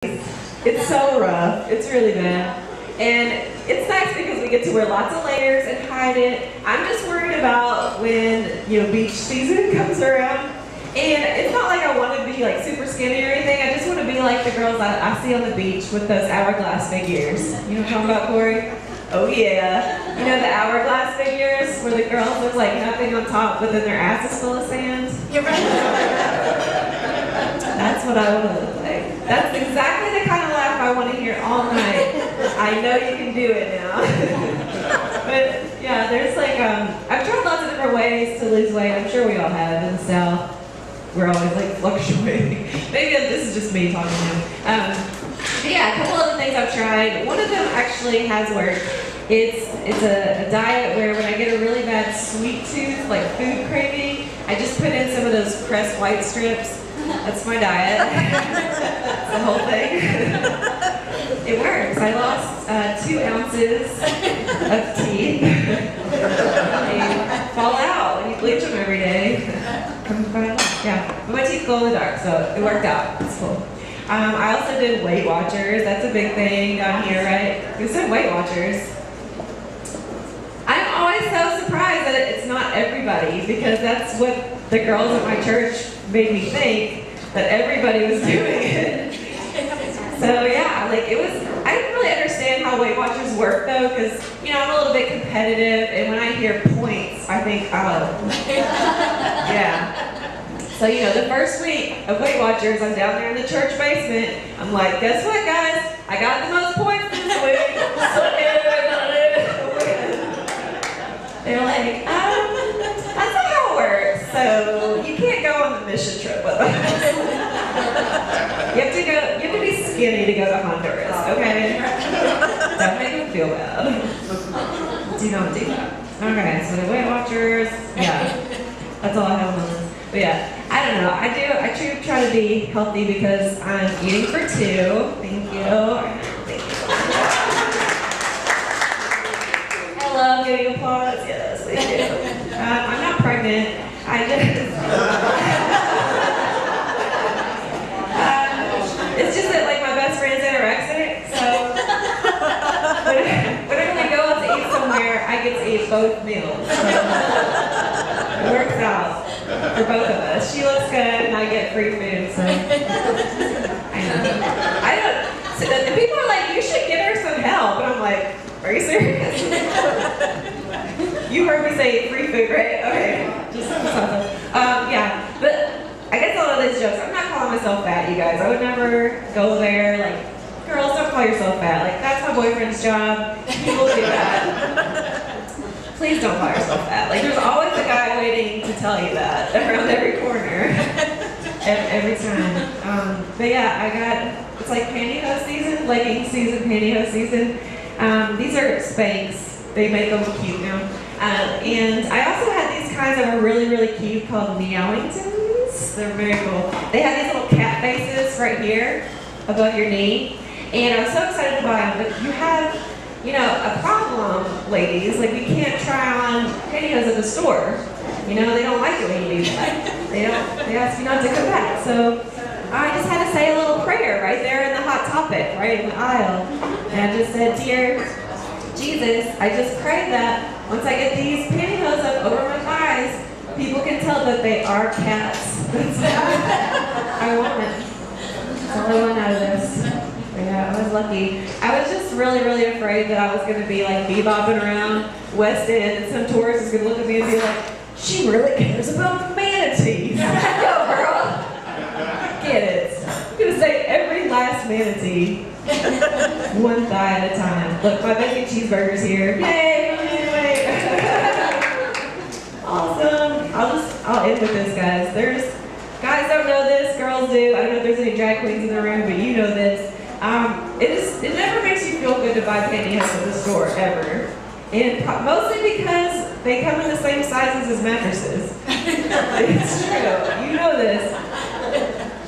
It's so rough. It's really bad. And it's nice because we get to wear lots of layers and hide it. I'm just worried about when, beach season comes around. And it's not like I want to be like super skinny or anything. I just want to be like the girls I see on the beach with those hourglass figures. You know what I'm talking about, Corey? Oh yeah. You know the hourglass figures where the girls look like nothing on top but then their ass is full of sand? You're right. That's what I want to look like. That's exactly the kind of laugh I want to hear all night. I know you can do it now. But yeah, there's like, I've tried lots of different ways to lose weight. I'm sure we all have in the South. We're always like fluctuating. Maybe this is just me talking now. But yeah, a couple other things I've tried. One of them actually has worked. It's a diet where when I get a really bad sweet tooth, like food craving, I just put in some of those Crest white strips. That's my diet. It's the whole thing. It works. I lost 2 ounces of teeth. They fall out when you bleach them every day. Yeah, but my teeth glow in the dark, so it worked out. It's cool. I also did Weight Watchers. That's a big thing down here, right? Who said Weight Watchers? I'm always so surprised that it's not everybody, because that's what the girls at my church made me think, that everybody was doing it. So yeah, I didn't really understand how Weight Watchers work though, because I'm a little bit competitive, and when I hear points, I think, oh, yeah. So the first week of Weight Watchers, I'm down there in the church basement. I'm like, guess what, guys? I got the most points this week. They're like, that's not how it works. So you can't go on the mission trip with us. You have to be skinny to go to Honduras, okay? Don't make them feel bad. Do not do that. Okay, so the Weight Watchers, yeah. That's all I have on the list. But yeah, I don't know. I try to be healthy because I'm eating for 2. Thank you. Thank you. I love getting applause. Yes, thank you. I'm not pregnant. It's just that my best friend's anorexic, so whenever we go out to eat somewhere, I get to eat both meals. So it works out for both of us. She looks good, and I get free food. So I don't. So the people are like, you should get her some help, and I'm like, are you serious? You heard me say free food, right? Okay. Yeah, but I guess all of these jokes, I'm not calling myself fat, you guys. I would never go there, girls, don't call yourself fat. That's my boyfriend's job. People do that. Please don't call yourself fat. There's always a guy waiting to tell you that around every corner. Every time. But yeah, it's like pantyhose season, legging season, pantyhose season. These are Spanx. They make them cute now. And I also had these kinds that are really, really cute called Meowingtons. They're very cool. They have these little cat faces right here above your knee. And I was so excited to buy them, but you have, a problem, ladies. We can't try on pantyhose at the store. They don't like it when you do that. They ask you not to come back. So I just had to say a little prayer right there in the Hot Topic, right in the aisle. And I just said, dear Jesus, I just pray that once I get these pantyhose up over my thighs, people can tell that they are cats. That's what I want. That's all I want out of this. But yeah, I was lucky. I was just really, really afraid that I was going to be bebopping around West End, and some tourist is going to look at me and be like, she really cares about manatees. Yo, girl. Get it. I'm going to say every last manatee. One thigh at a time. Look, my bacon cheeseburger's here. Yay! Awesome. I'll end with this, guys. Guys don't know this, girls do. I don't know if there's any drag queens in the room, but you know this. It never makes you feel good to buy pantyhose at the store, ever. And mostly because they come in the same sizes as mattresses. It's true. You know this.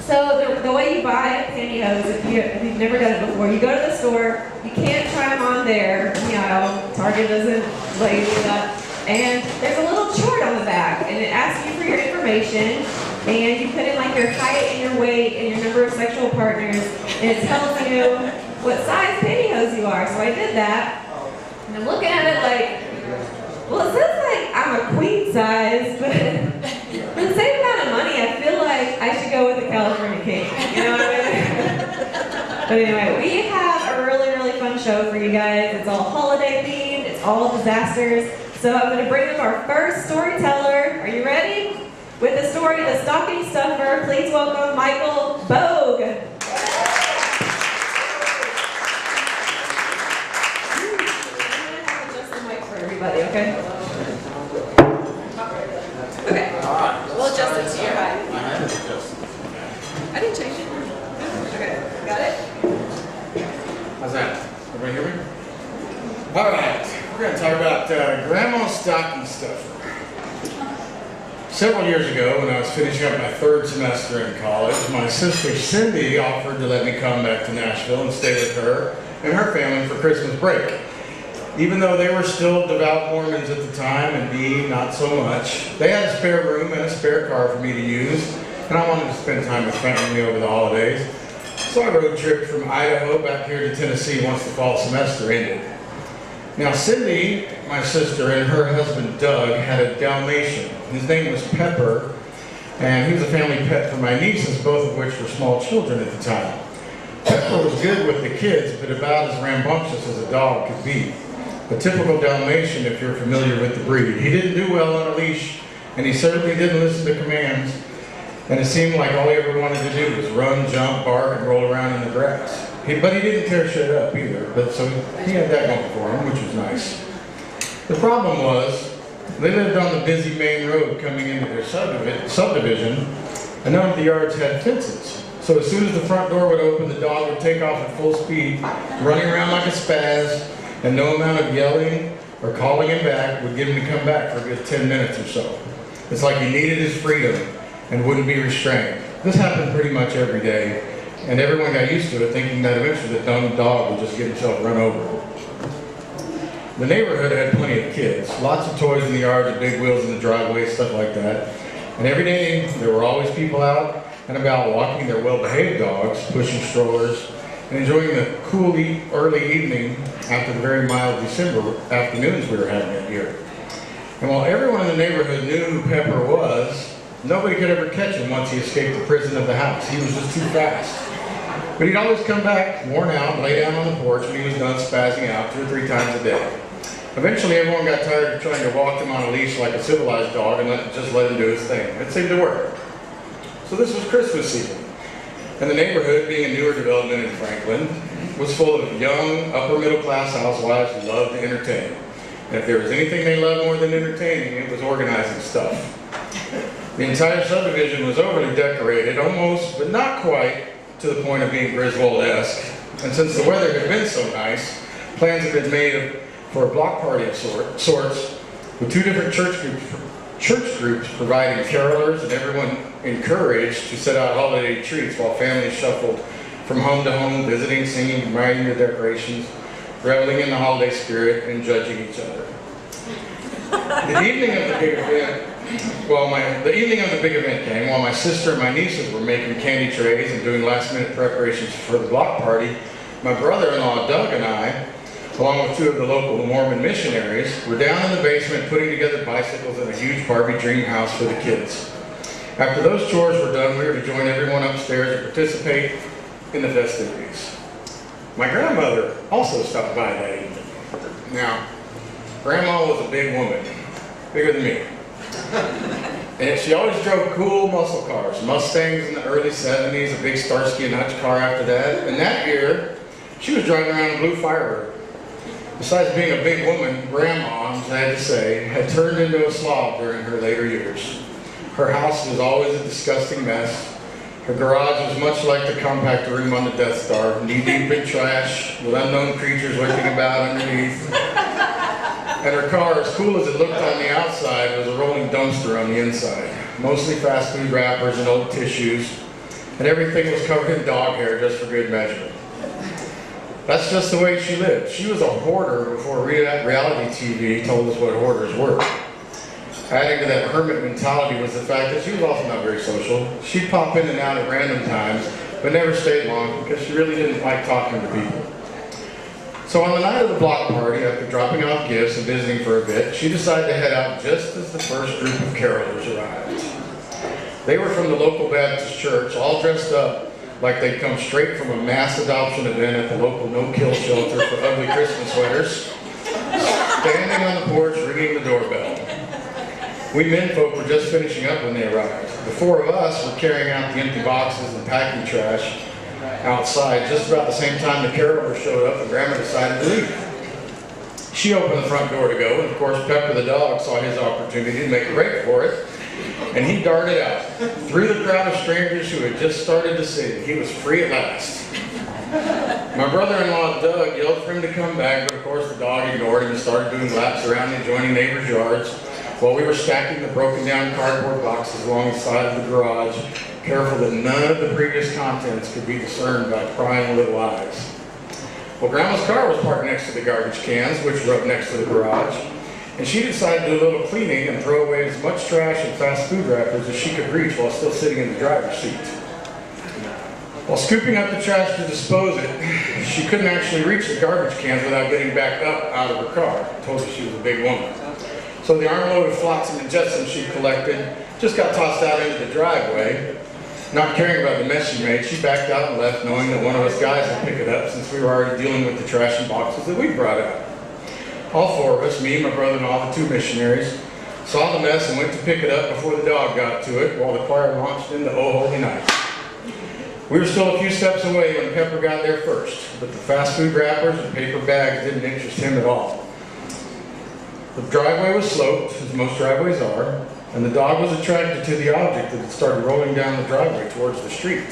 So the way you buy pantyhose, if you've never done it before, you go to the store, you can't try them on there. Target doesn't let you do that. And there's a little chart on the back, and it asks you for your information, and you put in your height and your weight and your number of sexual partners, It tells you what size pantyhose you are. So I did that. And I'm looking at it like, well, it says like I'm a queen size, but for the same amount of money, I feel like I should go with the California king. You know what I mean? But anyway, we have a really, really fun show for you guys. It's all holiday themed. It's all disasters. So I'm going to bring up our first storyteller. Are you ready? With the story, The Stocking Stuffer, please welcome Michael Boegh. Everybody, okay? Okay. We'll adjust it to your height. I didn't change it. Okay. Got it? How's that? Everybody hear me? All right. We're going to talk about Grandma's stocking stuffer. Several years ago, when I was finishing up my third semester in college, my sister Cindy offered to let me come back to Nashville and stay with her and her family for Christmas break. Even though they were still devout Mormons at the time, and me, not so much, they had a spare room and a spare car for me to use, and I wanted to spend time with family over the holidays. So I road tripped from Idaho back here to Tennessee once the fall semester ended. Now Cindy, my sister, and her husband Doug had a Dalmatian. His name was Pepper, and he was a family pet for my nieces, both of which were small children at the time. Pepper was good with the kids, but about as rambunctious as a dog could be. A typical Dalmatian, if you're familiar with the breed. He didn't do well on a leash, and he certainly didn't listen to commands, and it seemed like all he ever wanted to do was run, jump, bark, and roll around in the grass. But he didn't tear shit up either, but so he had that going for him, which was nice. The problem was, they lived on the busy main road coming into their subdivision, and none of the yards had fences. So as soon as the front door would open, the dog would take off at full speed, running around like a spaz, and no amount of yelling or calling him back would get him to come back for a good 10 minutes or so. It's like he needed his freedom and wouldn't be restrained. This happened pretty much every day, and everyone got used to it, thinking that eventually the dumb dog would just get himself run over. The neighborhood had plenty of kids, lots of toys in the yard, the big wheels in the driveway, stuff like that. And every day there were always people out and about walking their well-behaved dogs, pushing strollers, and enjoying the cool early evening after the very mild December afternoons we were having that year. And while everyone in the neighborhood knew who Pepper was, nobody could ever catch him once he escaped the prison of the house. He was just too fast. But he'd always come back, worn out, and lay down on the porch when he was done spazzing out 2 or 3 times a day. Eventually everyone got tired of trying to walk him on a leash like a civilized dog and just let him do his thing. It seemed to work. So this was Christmas season. And the neighborhood, being a newer development in Franklin, was full of young, upper-middle-class housewives who loved to entertain. And if there was anything they loved more than entertaining, it was organizing stuff. The entire subdivision was overly decorated, almost, but not quite, to the point of being Griswold-esque. And since the weather had been so nice, plans had been made for a block party of sorts, with 2 different church groups providing carolers and everyone encouraged to set out holiday treats while families shuffled from home to home, visiting, singing, admiring the decorations, reveling in the holiday spirit, and judging each other. The evening of the big event came while my sister and my nieces were making candy trays and doing last-minute preparations for the block party. My brother-in-law Doug and I, along with 2 of the local Mormon missionaries, were down in the basement putting together bicycles and a huge Barbie dream house for the kids. After those chores were done, we were to join everyone upstairs and participate in the festivities. My grandmother also stopped by that evening. Now, Grandma was a big woman, bigger than me. And she always drove cool muscle cars, Mustangs in the early 70s, a big Starsky and Hutch car after that. And that year, she was driving around a blue Firebird. Besides being a big woman, Grandma, I had to say, had turned into a slob during her later years. Her house was always a disgusting mess. Her garage was much like the compact room on the Death Star, knee-deep in trash, with unknown creatures lurking about underneath. And her car, as cool as it looked on the outside, was a rolling dumpster on the inside. Mostly fast food wrappers and old tissues, and everything was covered in dog hair just for good measure. That's just the way she lived. She was a hoarder before reality TV told us what hoarders were. Adding to that hermit mentality was the fact that she was also not very social. She'd pop in and out at random times, but never stayed long because she really didn't like talking to people. So on the night of the block party, after dropping off gifts and visiting for a bit, she decided to head out just as the first group of carolers arrived. They were from the local Baptist church, all dressed up like they'd come straight from a mass adoption event at the local no-kill shelter for ugly Christmas sweaters, standing on the porch ringing the doorbell. We menfolk were just finishing up when they arrived. The four of us were carrying out the empty boxes and packing trash outside just about the same time the carolers showed up and Grandma decided to leave. She opened the front door to go, and of course Pepper the dog saw his opportunity to make a break for it, and he darted out through the crowd of strangers who had just started to sing. He was free at last. My brother-in-law Doug yelled for him to come back, but of course the dog ignored him and started doing laps around the adjoining neighbors' yards while we were stacking the broken down cardboard boxes along the side of the garage, careful that none of the previous contents could be discerned by prying little eyes. Well, Grandma's car was parked next to the garbage cans, which were up next to the garage, and she decided to do a little cleaning and throw away as much trash and fast food wrappers as she could reach while still sitting in the driver's seat. While scooping up the trash to dispose it, she couldn't actually reach the garbage cans without getting back up out of her car. I told her she was a big woman. So the armload of flotsam and jetsam she collected just got tossed out into the driveway. Not caring about the mess she made, she backed out and left, knowing that one of us guys would pick it up since we were already dealing with the trash and boxes that we brought out. All four of us, me, my brother-in-law, the two missionaries, saw the mess and went to pick it up before the dog got to it while the choir launched into Oh Holy Night. We were still a few steps away when Pepper got there first, but the fast food wrappers and paper bags didn't interest him at all. The driveway was sloped, as most driveways are, and the dog was attracted to the object that had started rolling down the driveway towards the street.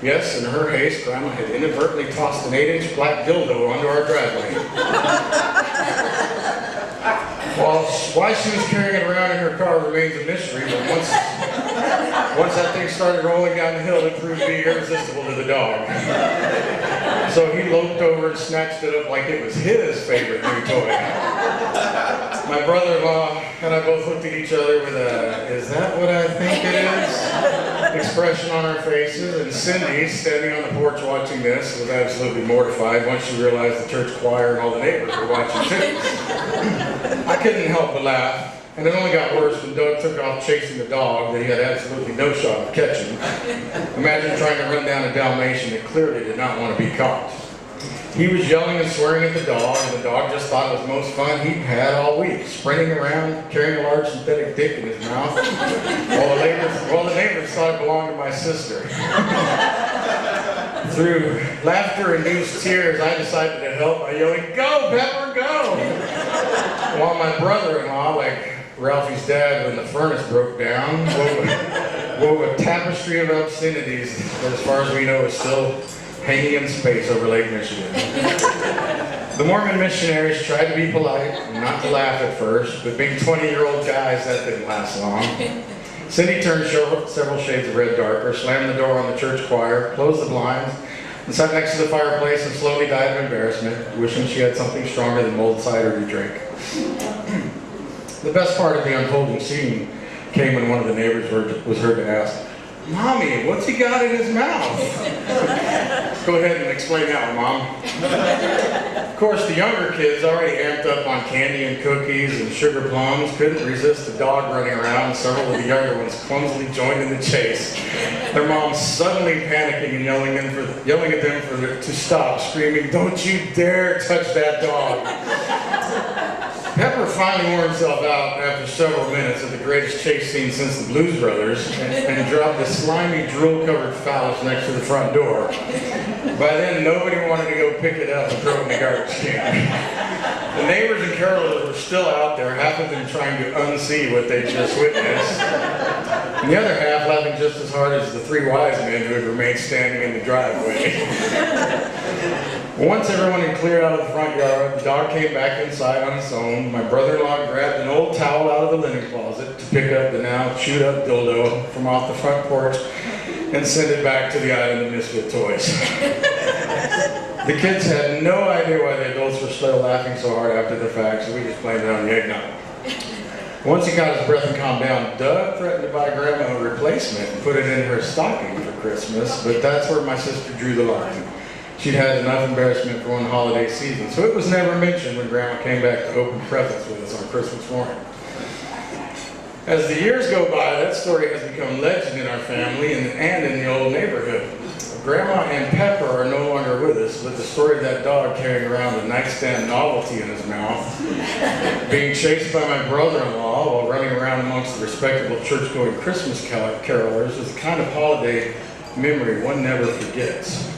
Yes, in her haste, Grandma had inadvertently tossed an 8-inch black dildo onto our driveway. Why she was carrying it around in her car remains a mystery, but once that thing started rolling down the hill, it proved to be irresistible to the dog. So he loped over and snatched it up like it was his favorite new toy. My brother-in-law and I both looked at each other with a, "Is that what I think it is?" expression on our faces, and Cindy, standing on the porch watching this, was absolutely mortified once she realized the church choir and all the neighbors were watching too. I couldn't help but laugh, and it only got worse when Doug took off chasing the dog that he had absolutely no shot of catching. Imagine trying to run down a Dalmatian that clearly did not want to be caught. He was yelling and swearing at the dog, and the dog just thought it was the most fun he'd had all week, sprinting around, carrying a large synthetic dick in his mouth, while the neighbors thought it belonged to my sister. Through laughter-induced tears, I decided to help by yelling, "Go, Pepper, go!" While my brother-in-law, like Ralphie's dad when the furnace broke down, wove a tapestry of obscenities that, as far as we know, is still hanging in space over Lake Michigan. The Mormon missionaries tried to be polite and not to laugh at first, but being 20-year-old guys, that didn't last long. Cindy turned several shades of red darker, slammed the door on the church choir, closed the blinds, and sat next to the fireplace and slowly died of embarrassment, wishing she had something stronger than mulled cider to drink. The best part of the unfolding scene came when one of the neighbors was heard to ask, "Mommy, what's he got in his mouth?" Go ahead and explain that one, Mom. Of course, the younger kids, already amped up on candy and cookies and sugar plums, couldn't resist the dog running around, and several of the younger ones clumsily joined in the chase. Their moms suddenly panicking and yelling at them to stop, screaming, "Don't you dare touch that dog!" Pepper finally wore himself out after several minutes of the greatest chase scene since the Blues Brothers and dropped a slimy, drool-covered phallus next to the front door. By then, nobody wanted to go pick it up and throw it in the garbage can. The neighbors and carolers were still out there, half of them trying to unsee what they'd just witnessed, and the other half laughing just as hard as the three wise men who had remained standing in the driveway. Once everyone had cleared out of the front yard, the dog came back inside on its own. My brother-in-law grabbed an old towel out of the linen closet to pick up the now chewed-up dildo from off the front porch and send it back to the island of misfit toys. The kids had no idea why the adults were still laughing so hard after the fact, so we just blamed it on the eggnog. Once he got his breath and calmed down, Doug threatened to buy Grandma a replacement and put it in her stocking for Christmas, but that's where my sister drew the line. She'd had enough embarrassment for one holiday season, so it was never mentioned when Grandma came back to open presents with us on Christmas morning. As the years go by, that story has become legend in our family and in the old neighborhood. Grandma and Pepper are no longer with us, but the story of that dog carrying around a nightstand novelty in his mouth, being chased by my brother-in-law while running around amongst the respectable church-going Christmas carolers is the kind of holiday memory one never forgets.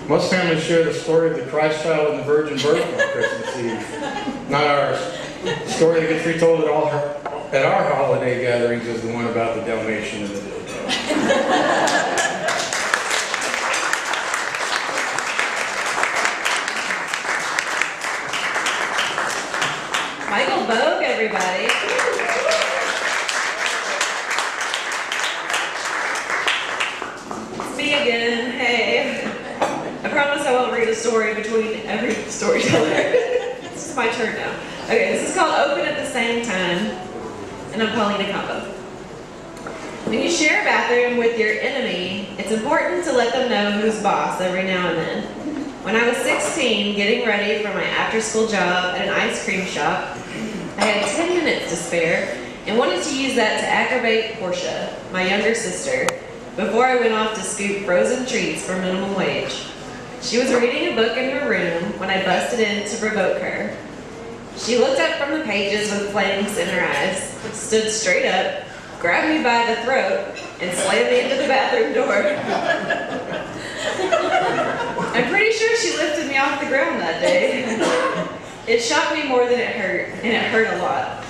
Most families share the story of the Christ child and the virgin birth on Christmas Eve. Not ours. The story that gets retold at our holiday gatherings is the one about the Dalmatian and the dildo. Boegh, everybody. It's me again. Hey. I promise I won't read a story between every storyteller. It's my turn now. Okay, this is called Open at the Same Time, and I'm Paulina Combow. When you share a bathroom with your enemy, it's important to let them know who's boss every now and then. When I was 16, getting ready for my after-school job at an ice cream shop, I had 10 minutes to spare and wanted to use that to aggravate Portia, my younger sister, before I went off to scoop frozen treats for minimum wage. She was reading a book in her room when I busted in to provoke her. She looked up from the pages with flames in her eyes, stood straight up, grabbed me by the throat, and slammed me into the bathroom door. I'm pretty sure she lifted me off the ground that day. It shocked me more than it hurt, and it hurt a lot.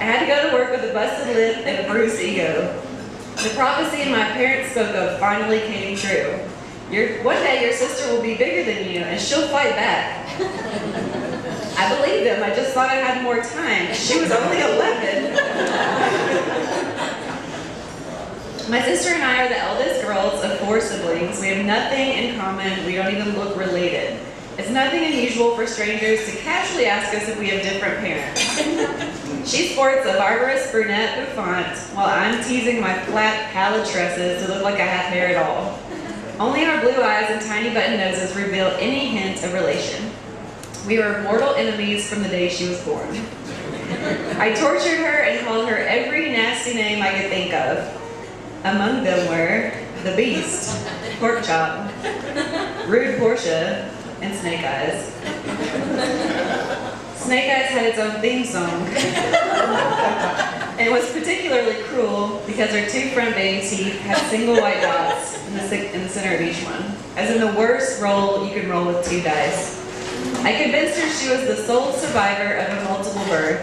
I had to go to work with a busted lip and a bruised ego. The prophecy my parents spoke of finally came true. One day your sister will be bigger than you, and she'll fight back. I believed them. I just thought I had more time. She was only 11. My sister and I are the eldest girls of 4 siblings. We have nothing in common. We don't even look related. It's nothing unusual for strangers to casually ask us if we have different parents. She sports a barbarous brunette bouffant, while I'm teasing my flat, pallid tresses to look like I have hair at all. Only our blue eyes and tiny button noses reveal any hint of relation. We were mortal enemies from the day she was born. I tortured her and called her every nasty name I could think of. Among them were the Beast, Pork Chop, Rude Portia, and Snake Eyes. Snake Eyes had its own theme song. And it was particularly cruel because her 2 front baby teeth had single white dots in the center of each one. As in the worst roll you can roll with 2 dice. I convinced her she was the sole survivor of a multiple birth.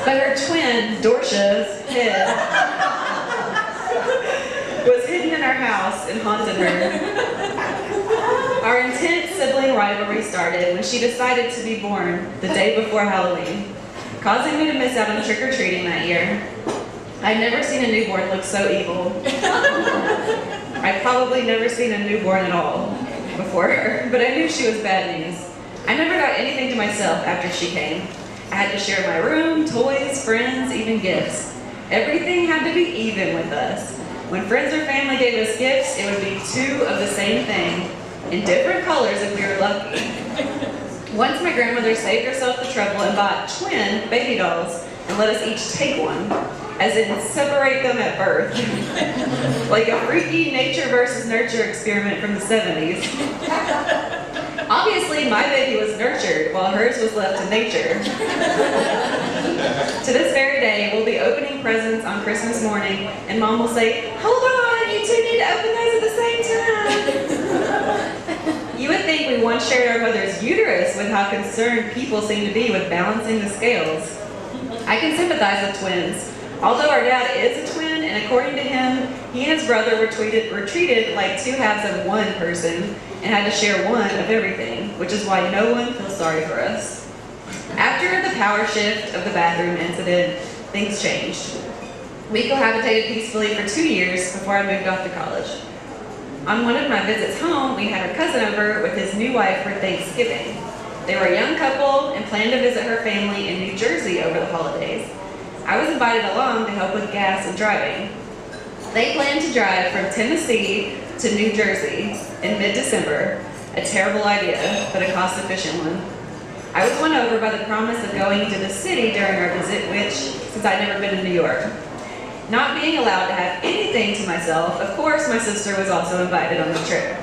But her twin, Dorcia's head, was hidden in our house and haunted her. Our intense sibling rivalry started when she decided to be born the day before Halloween, causing me to miss out on trick-or-treating that year. I'd never seen a newborn look so evil. I'd probably never seen a newborn at all before her, but I knew she was bad news. I never got anything to myself after she came. I had to share my room, toys, friends, even gifts. Everything had to be even with us. When friends or family gave us gifts, it would be 2 of the same thing, in different colors if we were lucky. Once my grandmother saved herself the trouble and bought twin baby dolls and let us each take one, as in separate them at birth. Like a freaky nature versus nurture experiment from the 70s. Obviously, my baby was nurtured while hers was left to nature. To this very day, we'll be opening presents on Christmas morning, and Mom will say, "Hold on, you 2 need to open those at the same time." You would think we once shared our mother's uterus with how concerned people seem to be with balancing the scales. I can sympathize with twins. Although our dad is a twin, and according to him, he and his brother were treated like 2 halves of one person and had to share one of everything, which is why no one feels sorry for us. After the power shift of the bathroom incident, things changed. We cohabitated peacefully for 2 years before I moved off to college. On one of my visits home, we had our cousin over with his new wife for Thanksgiving. They were a young couple and planned to visit her family in New Jersey over the holidays. I was invited along to help with gas and driving. They planned to drive from Tennessee to New Jersey in mid-December. A terrible idea, but a cost-efficient one. I was won over by the promise of going to the city during our visit, which, since I'd never been to New York. Not being allowed to have anything to myself, of course my sister was also invited on the trip.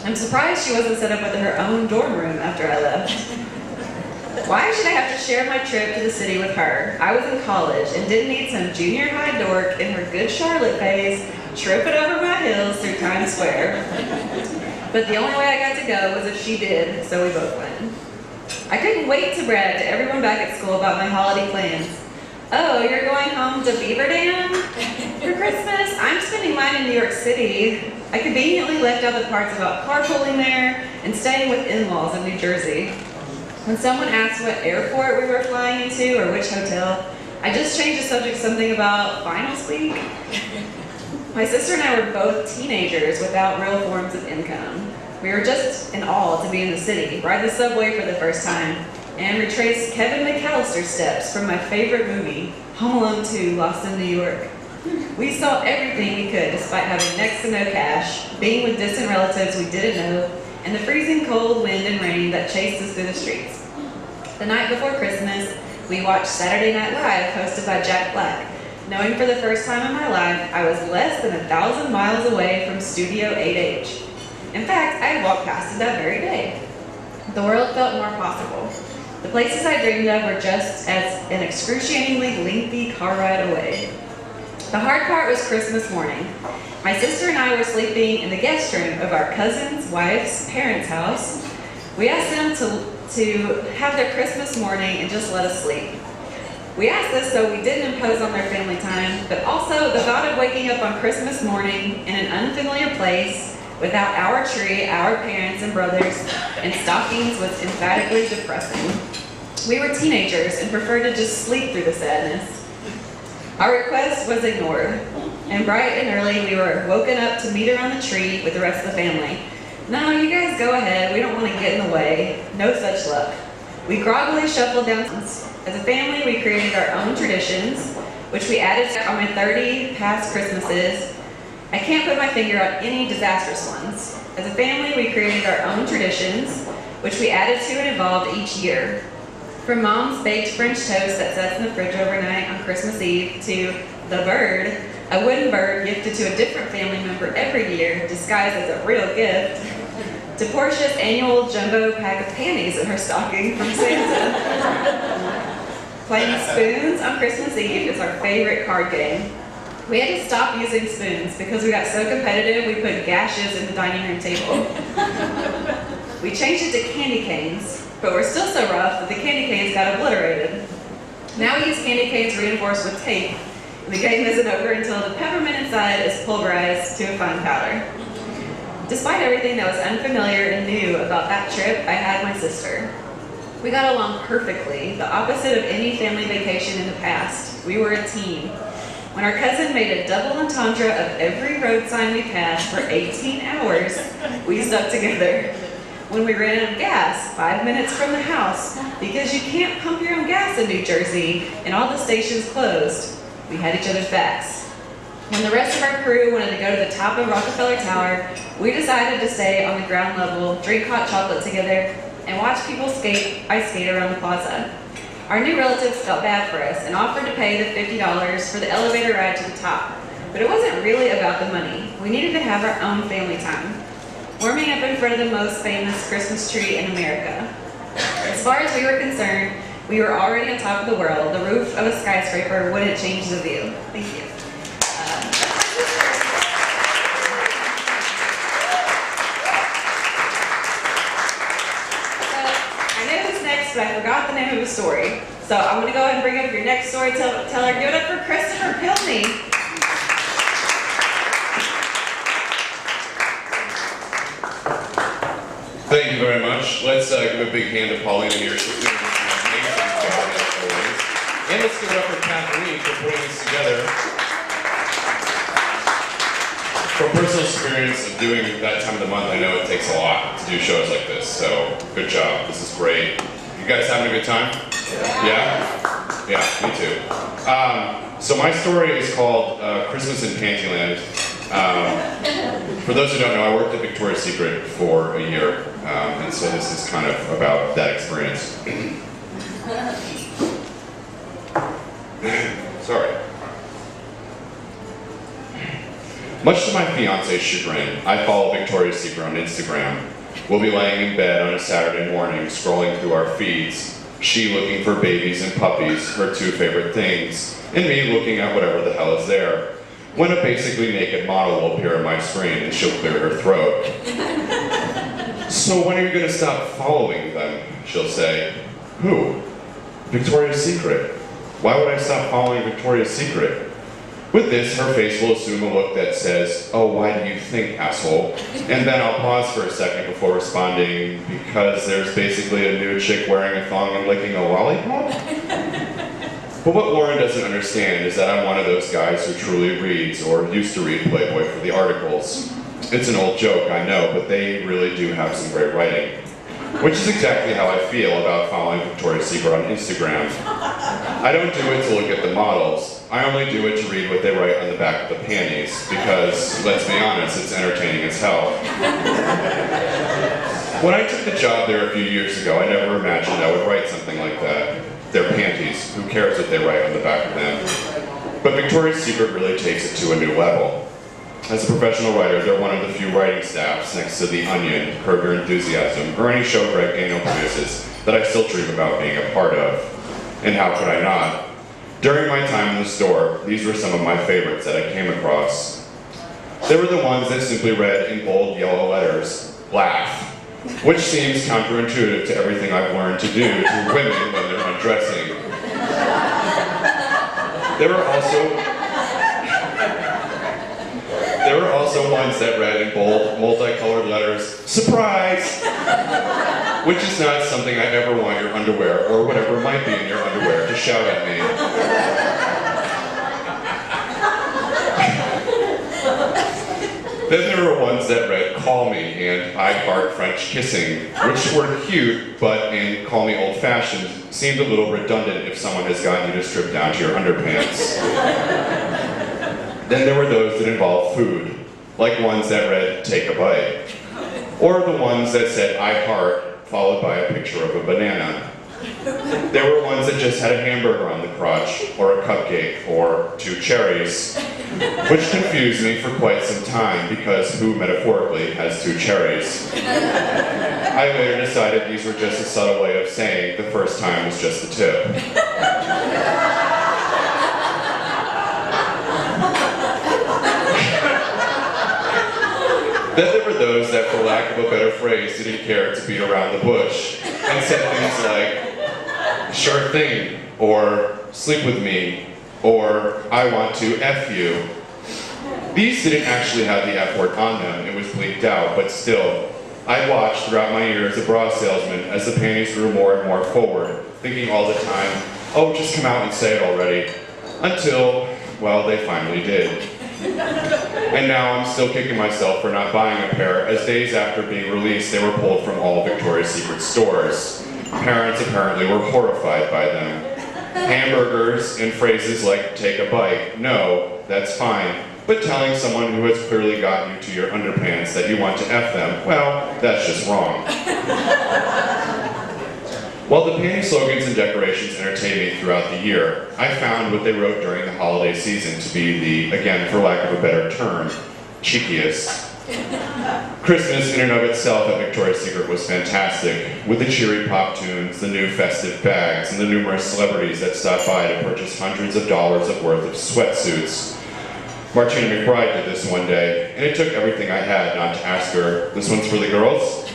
I'm surprised she wasn't set up with her own dorm room after I left. Why should I have to share my trip to the city with her? I was in college and didn't need some junior high dork in her good Charlotte phase tripping over my heels through Times Square. But the only way I got to go was if she did, so we both went. I couldn't wait to brag to everyone back at school about my holiday plans. Oh, you're going home to Beaver Dam for Christmas? I'm spending mine in New York City. I conveniently left out the parts about carpooling there and staying with in-laws in New Jersey. When someone asked what airport we were flying into or which hotel, I just changed the subject to something about finals week. My sister and I were both teenagers without real forms of income. We were just in awe to be in the city, ride the subway for the first time, and retrace Kevin McAllister's steps from my favorite movie, Home Alone 2, Lost in New York. We saw everything we could despite having next to no cash, being with distant relatives we didn't know, and the freezing cold wind and rain that chased us through the streets. The night before Christmas, we watched Saturday Night Live hosted by Jack Black, knowing for the first time in my life I was less than 1,000 miles away from Studio 8H. In fact, I had walked past it that very day. The world felt more possible. The places I dreamed of were just as an excruciatingly lengthy car ride away. The hard part was Christmas morning. My sister and I were sleeping in the guest room of our cousin's wife's parents' house. We asked them to have their Christmas morning and just let us sleep. We asked this so we didn't impose on their family time, but also the thought of waking up on Christmas morning in an unfamiliar place without our tree, our parents and brothers, and stockings was emphatically depressing. We were teenagers and preferred to just sleep through the sadness. Our request was ignored, and bright and early we were woken up to meet around the tree with the rest of the family. No, you guys go ahead, we don't want to get in the way. No such luck. We groggily shuffled down. As a family, we created our own traditions, which we added to on my 30 past Christmases. I can't put my finger on any disastrous ones. As a family, we created our own traditions, which we added to and evolved each year. From Mom's baked French toast that sets in the fridge overnight on Christmas Eve to the bird, a wooden bird gifted to a different family member every year, disguised as a real gift, to Portia's annual jumbo pack of panties in her stocking from Santa. Playing spoons on Christmas Eve is our favorite card game. We had to stop using spoons because we got so competitive we put gashes in the dining room table. We changed it to candy canes, but we're still so rough that the candy canes got obliterated. Now we use candy canes reinforced with tape. The game isn't over until the peppermint inside is pulverized to a fine powder. Despite everything that was unfamiliar and new about that trip, I had my sister. We got along perfectly, the opposite of any family vacation in the past. We were a team. When our cousin made a double entendre of every road sign we passed for 18 hours, we stuck together. When we ran out of gas 5 minutes from the house, because you can't pump your own gas in New Jersey and all the stations closed, we had each other's backs. When the rest of our crew wanted to go to the top of Rockefeller Tower, we decided to stay on the ground level, drink hot chocolate together, and watch people ice skate around the plaza. Our new relatives felt bad for us and offered to pay the $50 for the elevator ride to the top. But it wasn't really about the money. We needed to have our own family time. Warming up in front of the most famous Christmas tree in America. As far as we were concerned, we were already on top of the world. The roof of a skyscraper wouldn't change the view. Thank you. But I forgot the name of the story. So I'm going to go ahead and bring up your next storyteller. Give it up for Christopher Pilny. Thank you very much. Let's give a big hand to Paulina here. She's doing an amazing job as always. And let's give it up for Kathleen for putting this together. from personal experience of doing that time of the month, I know it takes a lot to do shows like this, so good job. This is great. You guys having a good time? Yeah? Yeah, me too. So my story is called Christmas in Pantyland. For those who don't know, I worked at Victoria's Secret for a year, and so this is kind of about that experience. Sorry. Much to my fiance's chagrin, I follow Victoria's Secret on Instagram. We'll be laying in bed on a Saturday morning, scrolling through our feeds. She looking for babies and puppies, her two favorite things, and me looking at whatever the hell is there. When a basically naked model will appear on my screen and she'll clear her throat. So when are you going to stop following them? She'll say. Who? Victoria's Secret. Why would I stop following Victoria's Secret? With this, her face will assume a look that says, oh, why do you think, asshole? And then I'll pause for a second before responding, because there's basically a nude chick wearing a thong and licking a lollipop? But what Lauren doesn't understand is that I'm one of those guys who truly reads, or used to read Playboy for the articles. It's an old joke, I know, but they really do have some great writing. Which is exactly how I feel about following Victoria's Secret on Instagram. I don't do it to look at the models. I only do it to read what they write on the back of the panties, because, let's be honest, it's entertaining as hell. When I took the job there a few years ago, I never imagined I would write something like that. Their panties, who cares what they write on the back of them? But Victoria's Secret really takes it to a new level. As a professional writer, they're one of the few writing staffs next to The Onion, Curb Your Enthusiasm, or any show Greg Gaino produces that I still dream about being a part of. And how could I not? During my time in the store, these were some of my favorites that I came across. They were the ones that simply read in bold yellow letters, laugh, which seems counterintuitive to everything I've learned to do to women when they're undressing. There were also ones that read in bold, multicolored letters, surprise! Which is not something I ever want your underwear, or whatever might be in your underwear, to shout at me. Then there were ones that read Call Me and I Heart French Kissing, which were cute, but in Call Me Old Fashioned seemed a little redundant if someone has gotten you to strip down to your underpants. Then there were those that involved food, like ones that read Take a Bite, or the ones that said I Heart, followed by a picture of a banana. There were ones that just had a hamburger on the crotch, or a cupcake, or 2 cherries, which confused me for quite some time because who metaphorically has 2 cherries? I later decided these were just a subtle way of saying the first time was just the tip. Then there were those that, for lack of a better phrase, didn't care to beat around the bush and said things like, sure thing, or sleep with me, or I want to F you. These didn't actually have the F word on them, it was bleeped out, but still, I watched throughout my year as a bra salesman as the panties grew more and more forward, thinking all the time, oh, just come out and say it already. Until, well, they finally did. And now I'm still kicking myself for not buying a pair, as days after being released, they were pulled from all Victoria's Secret stores. Parents apparently were horrified by them. Hamburgers and phrases like, take a bite, no, that's fine. But telling someone who has clearly gotten you to your underpants that you want to F them, well, that's just wrong. While the panty slogans and decorations entertained me throughout the year, I found what they wrote during the holiday season to be the, again, for lack of a better term, cheekiest. Christmas in and of itself at Victoria's Secret was fantastic, with the cheery pop tunes, the new festive bags, and the numerous celebrities that stopped by to purchase hundreds of dollars worth of sweatsuits. Martina McBride did this one day, and it took everything I had not to ask her, this one's for the girls?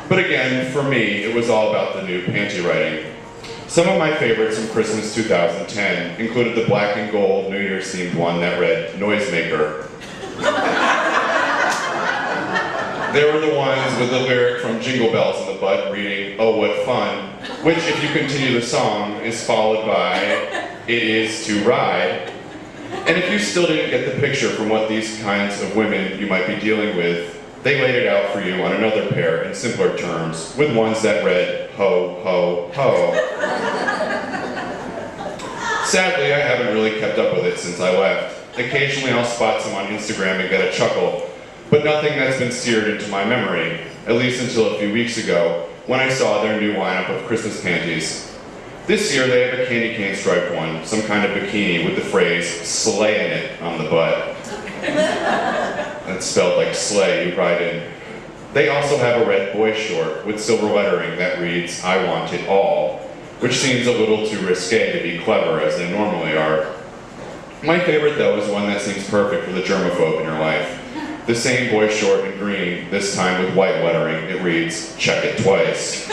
But again, for me, it was all about the new panty writing. Some of my favorites from Christmas 2010 included the black and gold New Year's themed one that read, Noisemaker. There were the ones with the lyric from Jingle Bells in the butt reading, oh what fun, which if you continue the song is followed by, it is to ride. And if you still didn't get the picture from what these kinds of women you might be dealing with, they laid it out for you on another pair in simpler terms, with ones that read, ho, ho, ho. Sadly, I haven't really kept up with it since I left. Occasionally I'll spot some on Instagram and get a chuckle, but nothing that's been seared into my memory, at least until a few weeks ago, when I saw their new lineup of Christmas panties. This year they have a candy cane striped one, some kind of bikini with the phrase, "slay" in it on the butt. That's spelled like slay, you write in. They also have a red boy short with silver lettering that reads, "I want it all," which seems a little too risque to be clever as they normally are. My favorite though is one that seems perfect for the germaphobe in your life. The same boy short in green, this time with white lettering. It reads, "check it twice."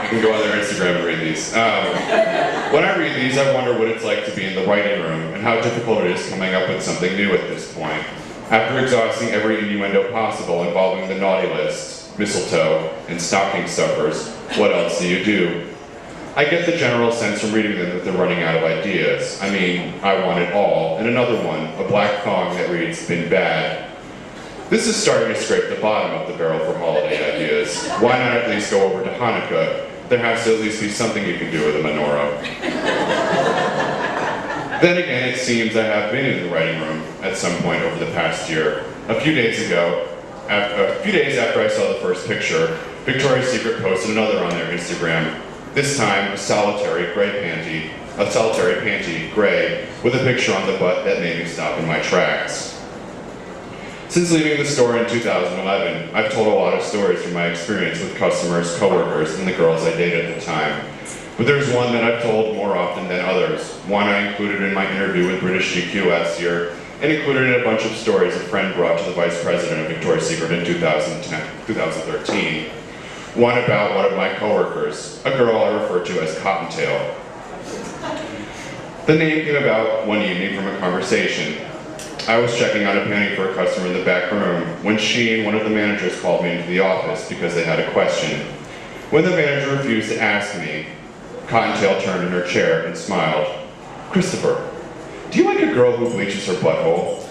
You can go on their Instagram and read these. When I read these, I wonder what it's like to be in the writing room and how difficult it is coming up with something new at this point. After exhausting every innuendo possible involving the naughty list, mistletoe, and stocking stuffers, what else do you do? I get the general sense from reading them that they're running out of ideas. I mean, "I want it all," and another one, a black thong that reads, "been bad." This is starting to scrape the bottom of the barrel for holiday ideas. Why not at least go over to Hanukkah? There has to at least be something you can do with a menorah. Then again, it seems I have been in the writing room at some point over the past year. A few days after I saw the first picture, Victoria's Secret posted another on their Instagram. This time, a solitary panty, gray, with a picture on the butt that made me stop in my tracks. Since leaving the store in 2011, I've told a lot of stories from my experience with customers, coworkers, and the girls I dated at the time. But there's one that I've told more often than others, one I included in my interview with British GQ last year, and included in a bunch of stories a friend brought to the vice president of Victoria's Secret in 2013. One about one of my coworkers, a girl I refer to as Cottontail. The name came about one evening from a conversation. I was checking on a panty for a customer in the back room when she and one of the managers called me into the office because they had a question. When the manager refused to ask me, Cottontail turned in her chair and smiled. "Christopher, do you like a girl who bleaches her butthole?"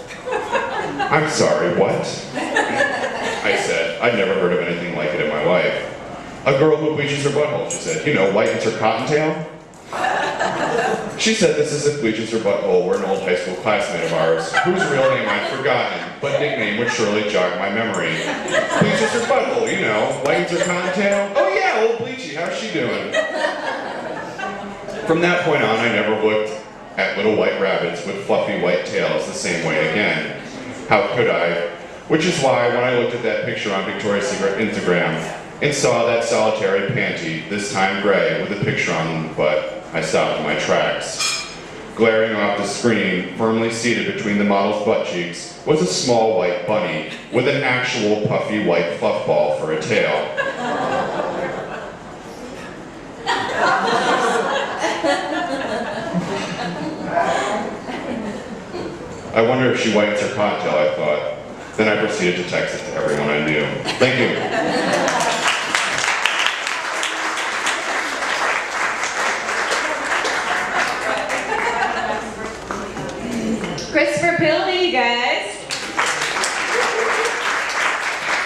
"I'm sorry, what?" I said. I'd never heard of anything like it in my life. "A girl who bleaches her butthole," she said. "You know, whitens her cottontail?" She said this is if bleaches her butthole were an old high school classmate of ours, whose real name I'd forgotten, but nickname would surely jog my memory. "Bleaches her butthole, you know, whitens her cottontail? Oh yeah, old Bleachy, how's she doing?" From that point on, I never looked at little white rabbits with fluffy white tails the same way again. How could I? Which is why when I looked at that picture on Victoria's Secret Instagram and saw that solitary panty, this time gray, with a picture on the butt, I stopped in my tracks. Glaring off the screen, firmly seated between the model's butt cheeks, was a small white bunny with an actual puffy white fluff ball for a tail. I wonder if she whitens her cocktail, I thought. Then I proceeded to text it to everyone I knew. Thank you. Christopher Pilny, you guys.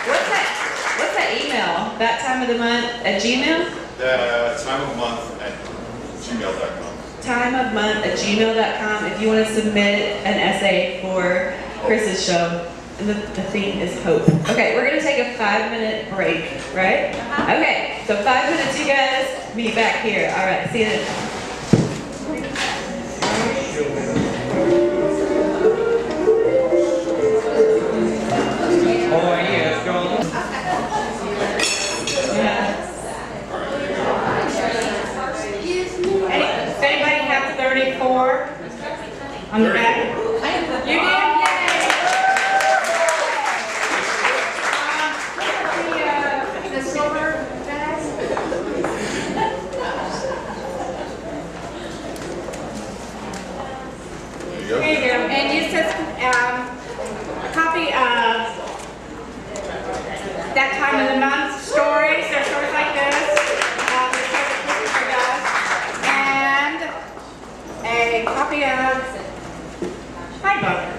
What's that email? That time of the month at Gmail? Time of month at gmail.com. timeofmonth@gmail.com if you want to submit an essay for Chris's show. And the theme is hope. Okay, we're going to take a 5-minute break, right? Okay, so 5 minutes, you guys. Meet back here. All right, see you then. Oh, yeah, go. Does anybody have 34 on the back? You did? The silver bags? There you go. There you go. And it says a copy of that time of the month stories. They're stories like this. They show the Christopher does. And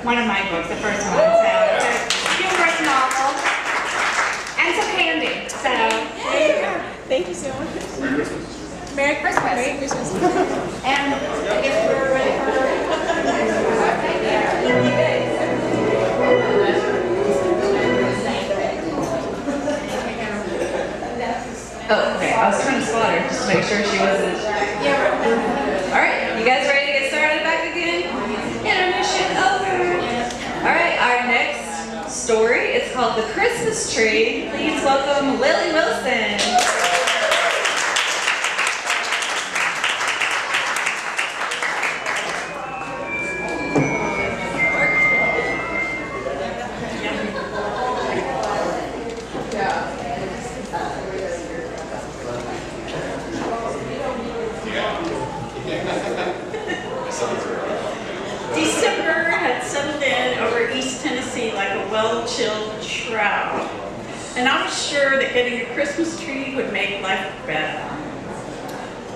one of my books, the first one. So it's a humorous novel and some candy. So there you go. Thank you so much. Merry Christmas. Merry Christmas. And I guess we're ready for Oh, okay. I was trying to spot her just to make sure she wasn't. All right, you guys ready to get started back again? Intermission over. All right, our next story is called The Christmas Tree. Please welcome Lily Wilson. December had settled in over East Tennessee like a well-chilled shroud, and I was sure that getting a Christmas tree would make life better.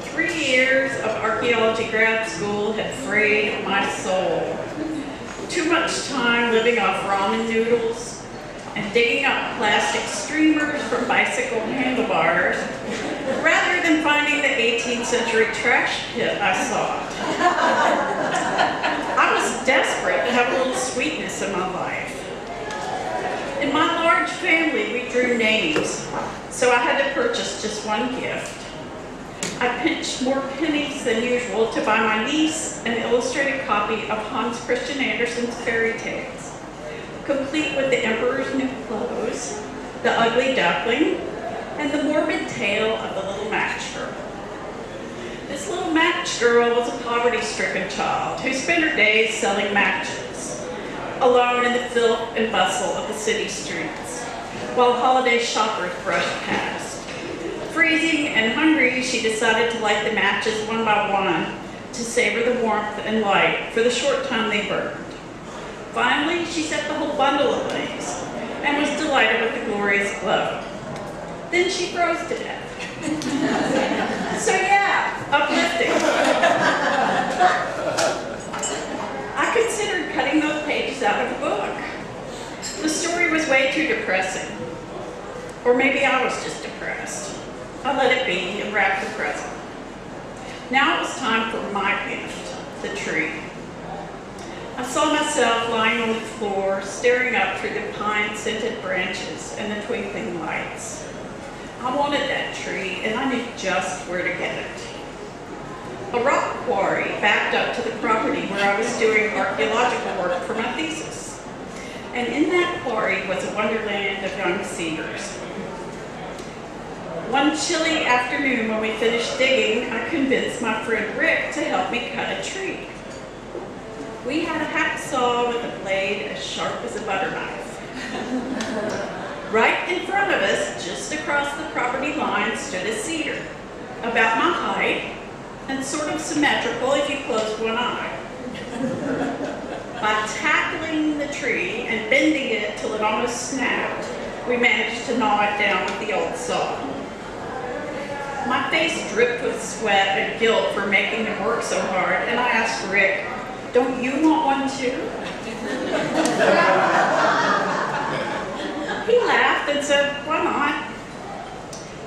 3 years of archaeology grad school had frayed my soul. Too much time living off ramen noodles and digging up plastic streamers from bicycle handlebars, rather than finding the 18th century trash pit I sought. I was desperate to have a little sweetness in my life. In my large family, we drew names, so I had to purchase just one gift. I pinched more pennies than usual to buy my niece an illustrated copy of Hans Christian Andersen's fairy tales, complete with the Emperor's New Clothes, the Ugly Duckling, and the morbid tale of the Little Match Girl. This little match girl was a poverty-stricken child who spent her days selling matches, alone in the filth and bustle of the city streets, while holiday shoppers brushed past. Freezing and hungry, she decided to light the matches one by one to savor the warmth and light for the short time they burned. Finally, she set the whole bundle ablaze and was delighted with the glorious glow. Then she froze to death. So yeah, uplifting. I considered cutting those pages out of the book. The story was way too depressing. Or maybe I was just depressed. I let it be and wrapped the present. Now it was time for my gift, the tree. I saw myself lying on the floor, staring up through the pine-scented branches and the twinkling lights. I wanted that tree, and I knew just where to get it. A rock quarry backed up to the property where I was doing archaeological work for my thesis. And in that quarry was a wonderland of young cedars. One chilly afternoon when we finished digging, I convinced my friend Rick to help me cut a tree. We had a hacksaw with a blade as sharp as a butter knife. Right in front of us, just across the property line, stood a cedar, about my height, and sort of symmetrical if you closed one eye. By tackling the tree and bending it till it almost snapped, we managed to gnaw it down with the old saw. My face dripped with sweat and guilt for making them work so hard, and I asked Rick, "Don't you want one too?" He laughed and said, "Why not?"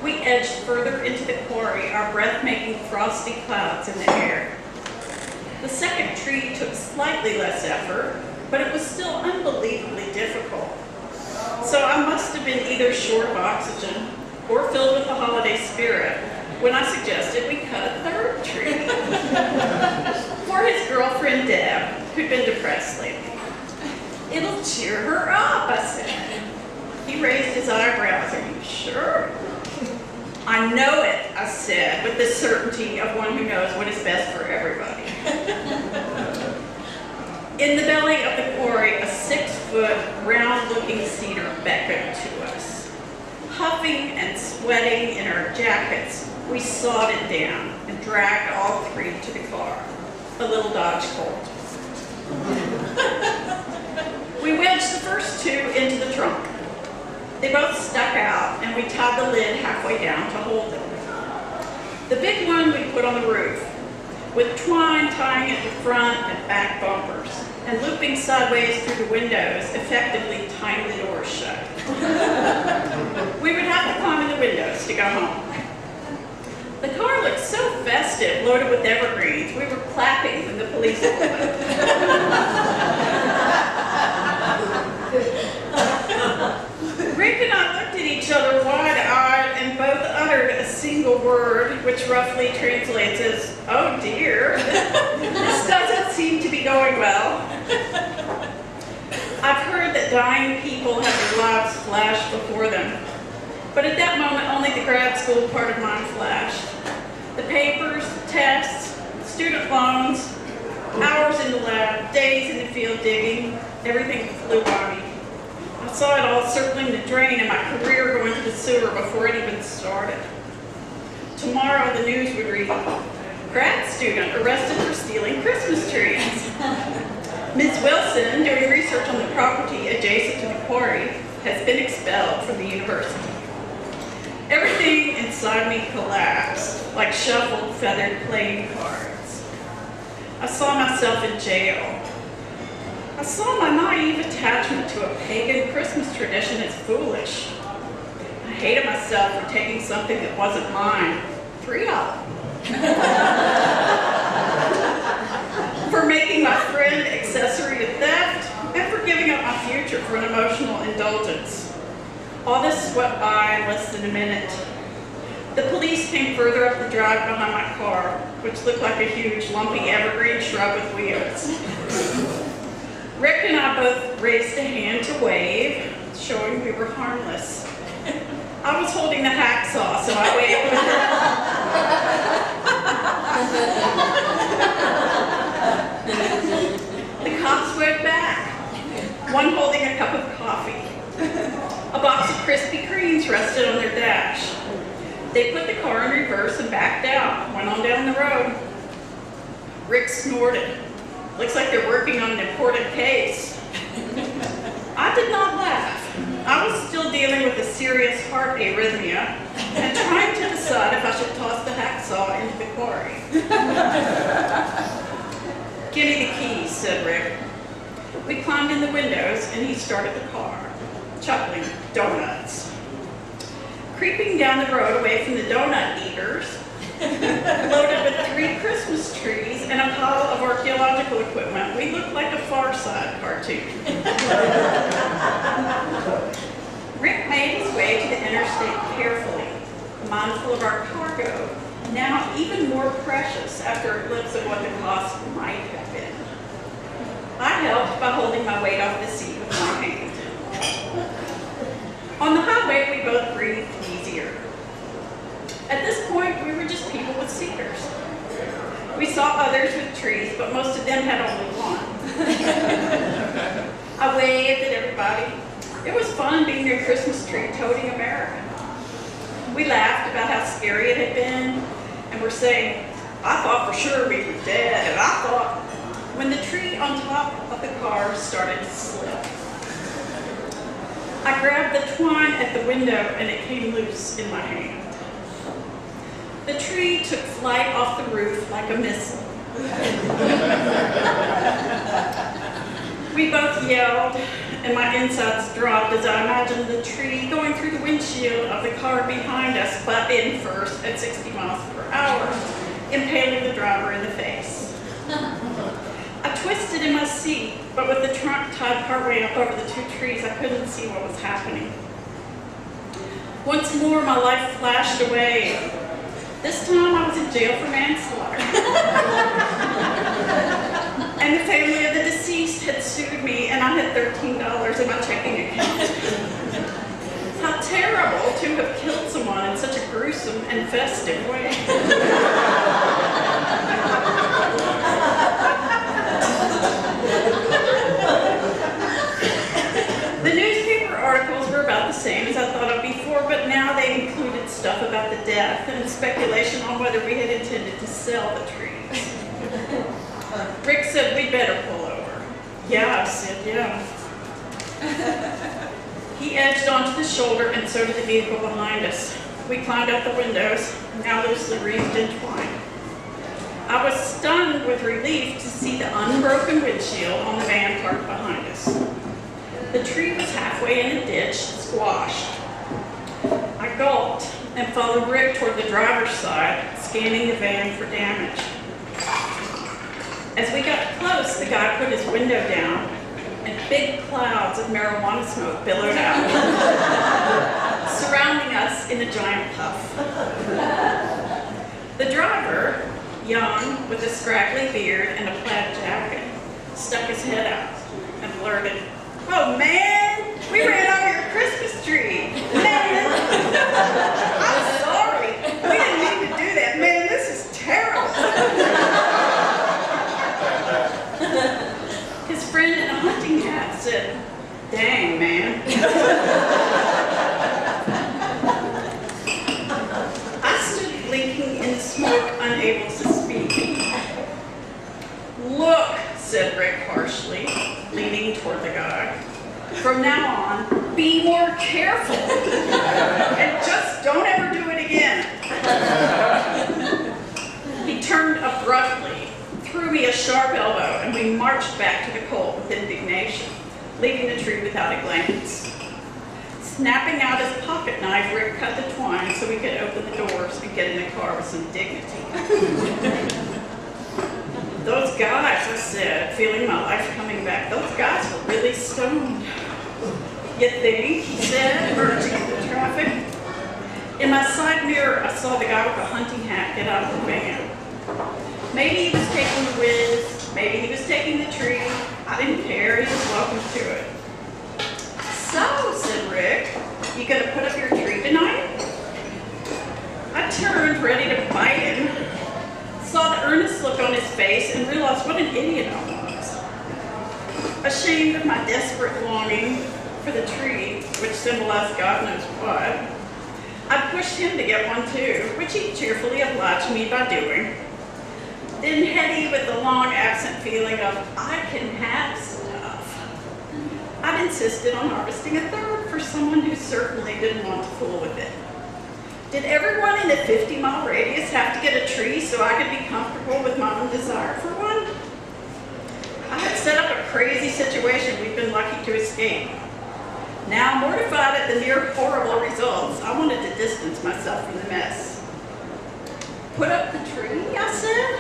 We edged further into the quarry, our breath making frosty clouds in the air. The second tree took slightly less effort, but it was still unbelievably difficult. So I must have been either short of oxygen or filled with the holiday spirit when I suggested we cut a third tree for his girlfriend Deb, who'd been depressed lately. "It'll cheer her up," I said. He raised his eyebrows. "Are you sure?" "I know it," I said, with the certainty of one who knows what is best for everybody. In the belly of the quarry, a 6-foot, round-looking cedar beckoned to us. Huffing and sweating in our jackets, we sawed it down and dragged all three to the car, a little Dodge Colt. We wedged the first two into the trunk. They both stuck out, and we tied the lid halfway down to hold them. The big one we put on the roof, with twine tying it to front and back bumpers, and loop swooping sideways through the windows, effectively tying the doors shut. We would have to climb in the windows to go home. The car looked so festive, loaded with evergreens, we were clapping when the police pulled up. Rick and I looked at each other wide-eyed and both uttered a single word, which roughly translates as, "Oh dear, this doesn't seem to be going well." I've heard that dying people have their lives flashed before them, but at that moment only the grad school part of mine flashed. The papers, tests, student loans, hours in the lab, days in the field digging, everything flew by me. I saw it all circling the drain and my career going to the sewer before it even started. Tomorrow the news would read, "Grad student arrested for stealing Christmas trees." Ms. Wilson, doing research on the property adjacent to the quarry, has been expelled from the university. Everything inside me collapsed, like shuffled, feathered playing cards. I saw myself in jail. I saw my naive attachment to a pagan Christmas tradition as foolish. I hated myself for taking something that wasn't mine, 3 of them. For making my friend accessory to theft, and for giving up my future for an emotional indulgence. All this swept by in less than a minute. The police came further up the drive behind my car, which looked like a huge, lumpy evergreen shrub with wheels. Rick and I both raised a hand to wave, showing we were harmless. I was holding the hacksaw, so I waved with her. The cops waved back, one holding a cup of coffee. A box of Krispy Kremes rested on their dash. They put the car in reverse and backed out, went on down the road. Rick snorted. "Looks like they're working on an important case." I did not laugh. I was still dealing with a serious heart arrhythmia and trying to decide if I should toss the hacksaw into the quarry. "Give me the keys," said Rick. We climbed in the windows and he started the car, chuckling, "Donuts." Creeping down the road away from the donut eaters, loaded with 3 Christmas trees and a pile of archaeological equipment, we looked like a Far Side cartoon. Rick made his way to the interstate carefully, mindful of our cargo, now even more precious after a glimpse of what the cost might have been. I helped by holding my weight off the seat with my hand. On the highway, we both breathed easier. At this point, we were just people with seekers. We saw others with trees, but most of them had only one. I waved at everybody. It was fun being their Christmas tree toting America. We laughed about how scary it had been, and were saying, "I thought for sure we were dead, and I thought," when the tree on top of the car started to slip. I grabbed the twine at the window and it came loose in my hand. The tree took flight off the roof like a missile. We both yelled and my insides dropped as I imagined the tree going through the windshield of the car behind us, butt in first at 60 miles per hour, impaling the driver in the face. I twisted in my seat, but with the trunk tied partway up over the 2 trees, I couldn't see what was happening. Once more, my life flashed away. This time, I was in jail for manslaughter. And the family of the deceased had sued me, and I had $13 in my checking account. How terrible to have killed someone in such a gruesome and festive way. The newspaper articles were about the same as I thought of before, but now they included stuff about the death and speculation on whether we had intended to sell the trees. Rick said we'd better pull over. Yeah, I said, yeah. He edged onto the shoulder and so did the vehicle behind us. We climbed out the windows, now loosely wreathed in twine. I was stunned with relief to see the unbroken windshield on the van parked The tree was halfway in a ditch, squashed. I gulped and followed Rick toward the driver's side, scanning the van for damage. As we got close, the guy put his window down, and big clouds of marijuana smoke billowed out, surrounding us in a giant puff. The driver, young, with a scraggly beard and a plaid jacket, stuck his head out and blurted, "Oh man, we ran over your Christmas tree. Man, I'm sorry. We didn't mean to do that. Man, this is terrible." His friend in a hunting hat said, "Dang, man." I stood blinking in the smoke, unable to speak. "Look," said Rick harshly, leaning toward the guy. "From now on, be more careful. And just don't ever do it again." He turned abruptly, threw me a sharp elbow, and we marched back to the colt with indignation, leaving the tree without a glance. Snapping out his pocket knife, Rick cut the twine so we could open the doors and get in the car with some dignity. "Those guys," I said, feeling my life coming back, "those guys were really stoned." "You think?" he said, emerging into traffic. In my side mirror, I saw the guy with the hunting hat get out of the van. Maybe he was taking the whiz, maybe he was taking the tree. I didn't care, he was welcome to it. "So," said Rick, "you gonna put up your tree tonight?" I turned, ready to bite him, saw the earnest look on his face, and realized what an idiot I was. Ashamed of my desperate longing for the tree, which symbolized God knows what, I pushed him to get one too, which he cheerfully obliged me by doing. Then heady with the long absent feeling of, I can have stuff, I'd insisted on harvesting a third for someone who certainly didn't want to fool with it. Did everyone in the 50-mile radius have to get a tree so I could be comfortable with my own desire for one? I had set up a crazy situation we'd been lucky to escape. Now, mortified at the near horrible results, I wanted to distance myself from the mess. "Put up the tree?" I said.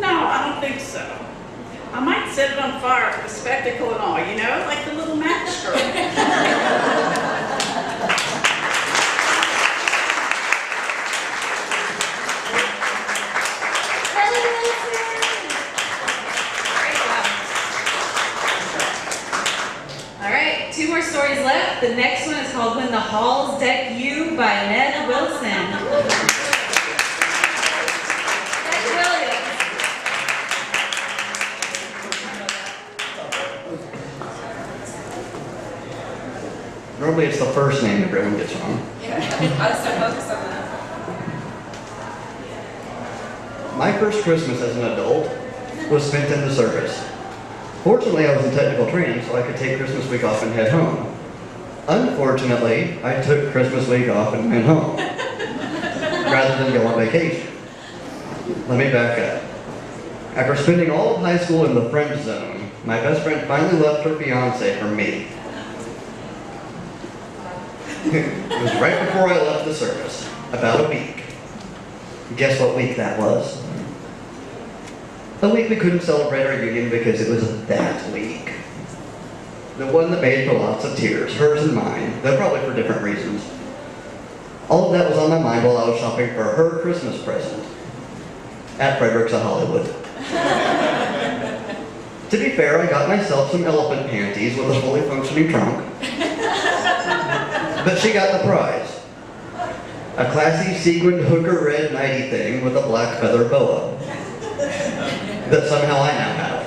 "No, I don't think so. I might set it on fire for the spectacle and all, you know, like the little match girl." Two more stories left. The next one is called "When the Halls Deck You" by Neth Wilson. Neth Williams. Normally it's the first name everyone gets wrong. Yeah, I was so focused on that. My first Christmas as an adult was spent in the service. Fortunately, I was in technical training, so I could take Christmas week off and head home. Unfortunately, I took Christmas week off and went home, rather than go on vacation. Let me back up. After spending all of high school in the friend zone, my best friend finally left her fiance for me. It was right before I left the service, about a week. Guess what week that was? The week we couldn't celebrate our union because it was that week. The one that made for lots of tears, hers and mine, though probably for different reasons. All of that was on my mind while I was shopping for her Christmas present at Frederick's of Hollywood. To be fair, I got myself some elephant panties with a fully functioning trunk. But she got the prize. A classy sequined hooker red nightie thing with a black feather boa. That somehow I now have.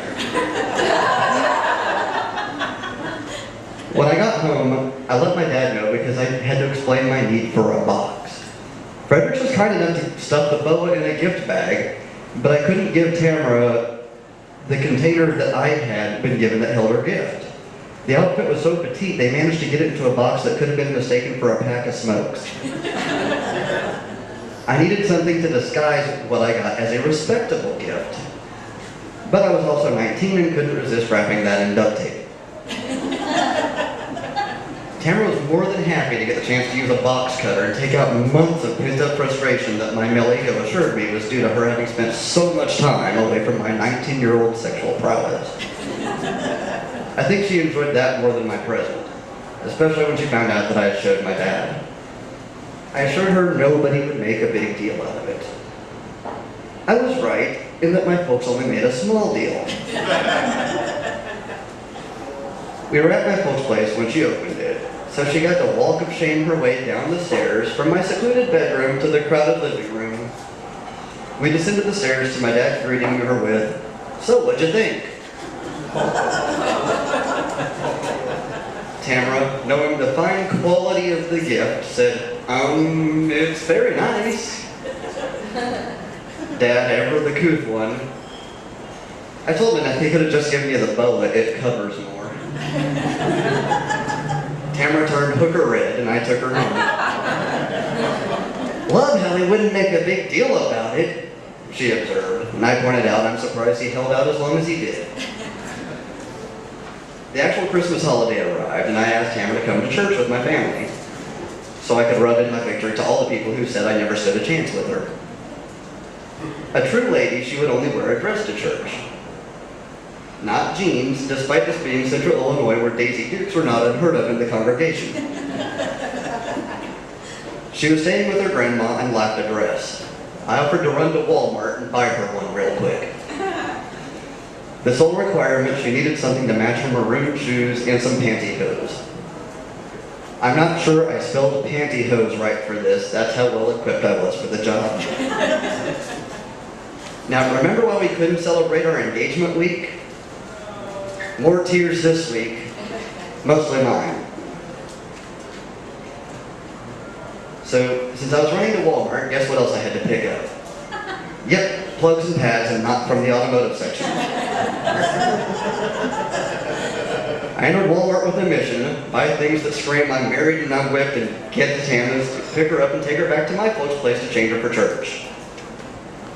When I got home, I let my dad know because I had to explain my need for a box. Fredericks was kind enough to stuff the boa in a gift bag, but I couldn't give Tamara the container that I had been given that held her gift. The outfit was so petite, they managed to get it into a box that could have been mistaken for a pack of smokes. I needed something to disguise what I got as a respectable gift. But I was also 19 and couldn't resist wrapping that in duct tape. Tamara was more than happy to get the chance to use a box cutter and take out months of pent-up frustration that my male ego assured me was due to her having spent so much time away from my 19-year-old sexual prowess. I think she enjoyed that more than my present, especially when she found out that I had showed my dad. I assured her nobody would make a big deal out of it. I was right in that my folks only made a small deal. We were at my folks' place when she opened it, so she got to walk of shame her way down the stairs from my secluded bedroom to the crowded living room. We descended the stairs to my dad greeting her with, "So, what'd you think?" Tamara, knowing the fine quality of the gift, said, it's very nice." Dad, ever the couth one. I told him that he could have just given me the boa, it covers more. Tamara turned hooker red and I took her home. "Love how he wouldn't make a big deal about it," she observed, and I pointed out I'm surprised he held out as long as he did. The actual Christmas holiday arrived and I asked Tamara to come to church with my family, so I could rub in my victory to all the people who said I never stood a chance with her. A true lady, she would only wear a dress to church. Not jeans, despite this being Central Illinois where Daisy Dukes were not unheard of in the congregation. She was staying with her grandma and lacked a dress. I offered to run to Walmart and buy her one real quick. The sole requirement, she needed something to match her maroon shoes and some pantyhose. I'm not sure I spelled pantyhose right for this, that's how well equipped I was for the job. Now remember why we couldn't celebrate our engagement week? More tears this week, mostly mine. So, since I was running to Walmart, guess what else I had to pick up? Yep, plugs and pads and not from the automotive section. I entered Walmart with a mission, buy things that scream I'm married and I'm whipped, and get the Tamas to pick her up and take her back to my folks' place to change her for church.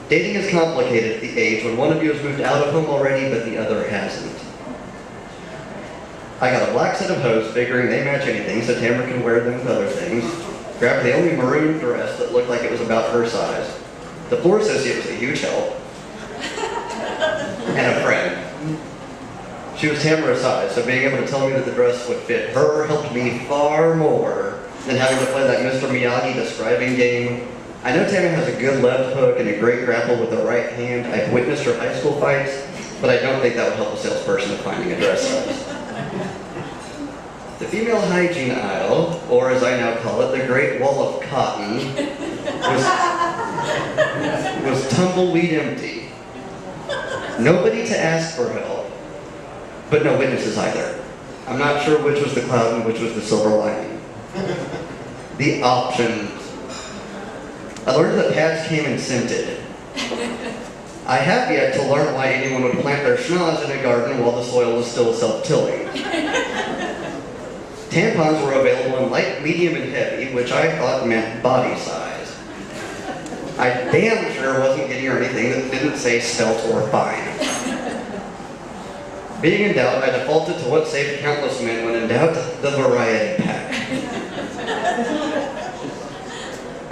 Dating is complicated at the age when one of you has moved out of home already but the other hasn't. I got a black set of hose figuring they match anything so Tamara can wear them with other things. Grabbed the only maroon dress that looked like it was about her size. The floor associate was a huge help. And a friend. She was Tamara's size, so being able to tell me that the dress would fit her helped me far more than having to play that Mr. Miyagi describing game. I know Tamara has a good left hook and a great grapple with the right hand. I've witnessed her high school fights, but I don't think that would help a salesperson with finding a dress size. The female hygiene aisle, or as I now call it, the Great Wall of Cotton, was tumbleweed empty. Nobody to ask for help, but no witnesses either. I'm not sure which was the cloud and which was the silver lining. The options. I learned that pads came in scented. I have yet to learn why anyone would plant their schnoz in a garden while the soil was still self-tilling. Tampons were available in light, medium, and heavy, which I thought meant body size. I damn sure wasn't getting her anything that didn't say svelte or fine. Being in doubt, I defaulted to what saved countless men when in doubt, the variety pack.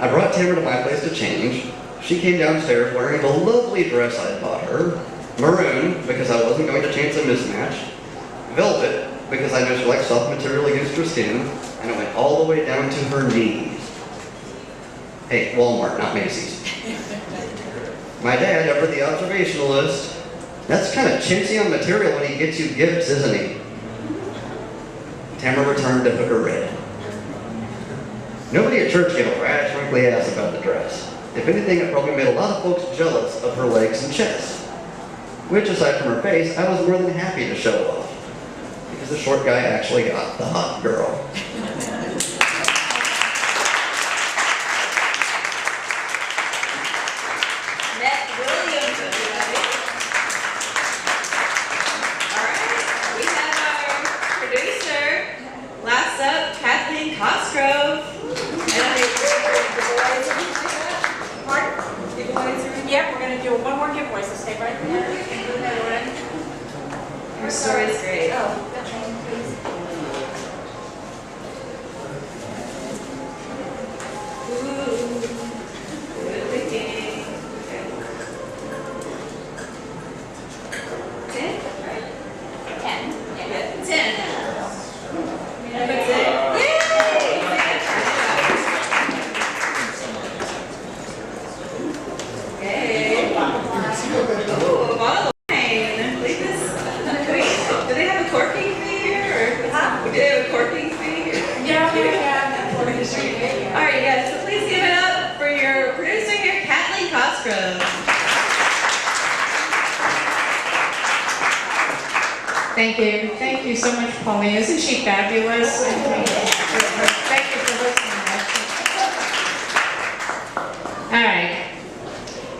I brought Tamara to my place to change. She came downstairs wearing the lovely dress I bought her, maroon, because I wasn't going to chance a mismatch, velvet, because I know she likes soft material against her skin, and it went all the way down to her knees. Hey, Walmart, not Macy's. My dad, ever the observationalist, that's kind of chintzy on material when he gets you gifts, isn't he? Tamara returned to hooker red. Nobody at church gave a rat's wrinkly ass about the dress. If anything, it probably made a lot of folks jealous of her legs and chest. Which, aside from her face, I was more than happy to show off. Because the short guy actually got the hot girl. Neth Williams, everybody. All right, we have our producer. Last up, Kathleen Cosgrove. And I think Yep, we're going to do one more giveaway, so stay right there. your story is great. Oh, that's right, please. Thank you. Thank you so much, Paulina. Isn't she fabulous? Thank you for listening. All right.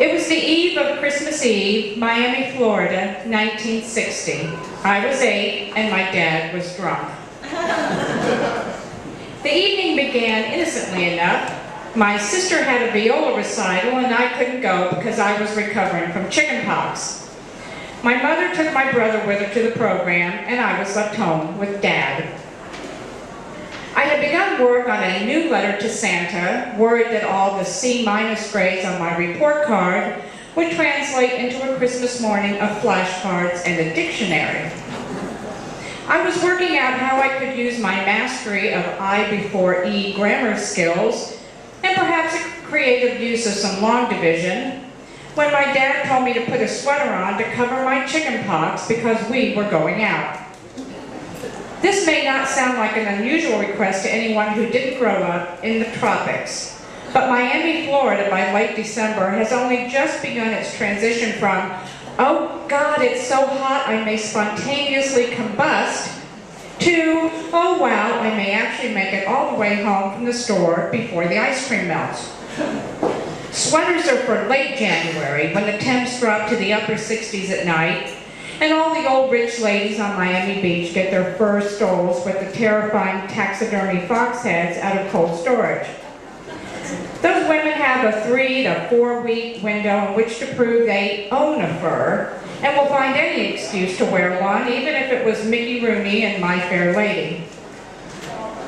It was the eve of Christmas Eve, Miami, Florida, 1960. I was 8 and my dad was drunk. The evening began innocently enough. My sister had a viola recital and I couldn't go because I was recovering from chickenpox. My mother took my brother with her to the program and I was left home with Dad. I had begun work on a new letter to Santa, worried that all the C- grades on my report card would translate into a Christmas morning of flashcards and a dictionary. I was working out how I could use my mastery of I before E grammar skills and perhaps a creative use of some long division when my dad told me to put a sweater on to cover my chicken pox because we were going out. This may not sound like an unusual request to anyone who didn't grow up in the tropics, but Miami, Florida by late December has only just begun its transition from, oh God, it's so hot I may spontaneously combust, to, oh wow, I may actually make it all the way home from the store before the ice cream melts. Sweaters are for late January when the temps drop to the upper 60s at night, and all the old rich ladies on Miami Beach get their fur stoles with the terrifying taxidermy fox heads out of cold storage. Those women have a 3 to 4 week window in which to prove they own a fur, and will find any excuse to wear one, even if it was Mickey Rooney and My Fair Lady.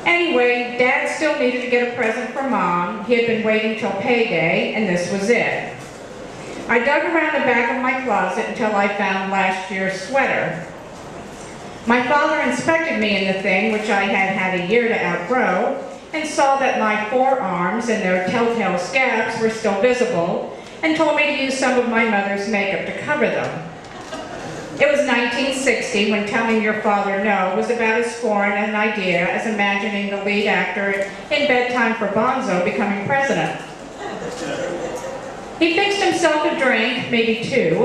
Anyway, Dad still needed to get a present for Mom. He had been waiting till payday, and this was it. I dug around the back of my closet until I found last year's sweater. My father inspected me in the thing, which I had had a year to outgrow, and saw that my forearms and their telltale scabs were still visible, and told me to use some of my mother's makeup to cover them. It was 1960 when telling your father no was about as foreign an idea as imagining the lead actor in Bedtime for Bonzo becoming president. He fixed himself a drink, maybe 2,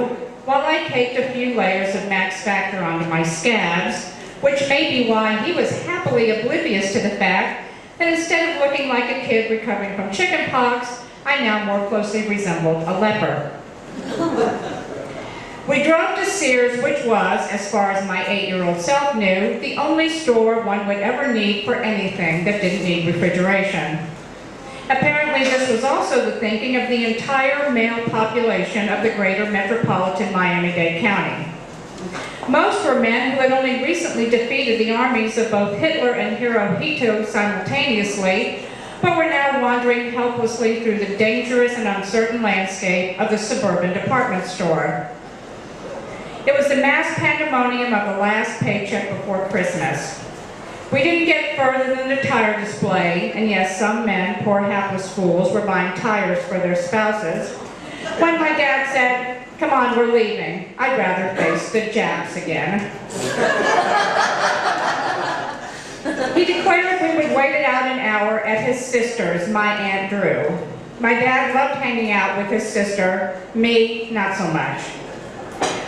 while I caked a few layers of Max Factor onto my scabs, which may be why he was happily oblivious to the fact that instead of looking like a kid recovering from chicken pox, I now more closely resembled a leper. We drove to Sears, which was, as far as my 8-year-old self knew, the only store one would ever need for anything that didn't need refrigeration. Apparently this was also the thinking of the entire male population of the greater metropolitan Miami-Dade County. Most were men who had only recently defeated the armies of both Hitler and Hirohito simultaneously, but were now wandering helplessly through the dangerous and uncertain landscape of the suburban department store. It was the mass pandemonium of the last paycheck before Christmas. We didn't get further than the tire display, and yes, some men, poor hapless fools, were buying tires for their spouses, when my dad said, come on, we're leaving. I'd rather face the Japs again. He declared we would wait it out an hour at his sister's, my Aunt Drew. My dad loved hanging out with his sister, me, not so much.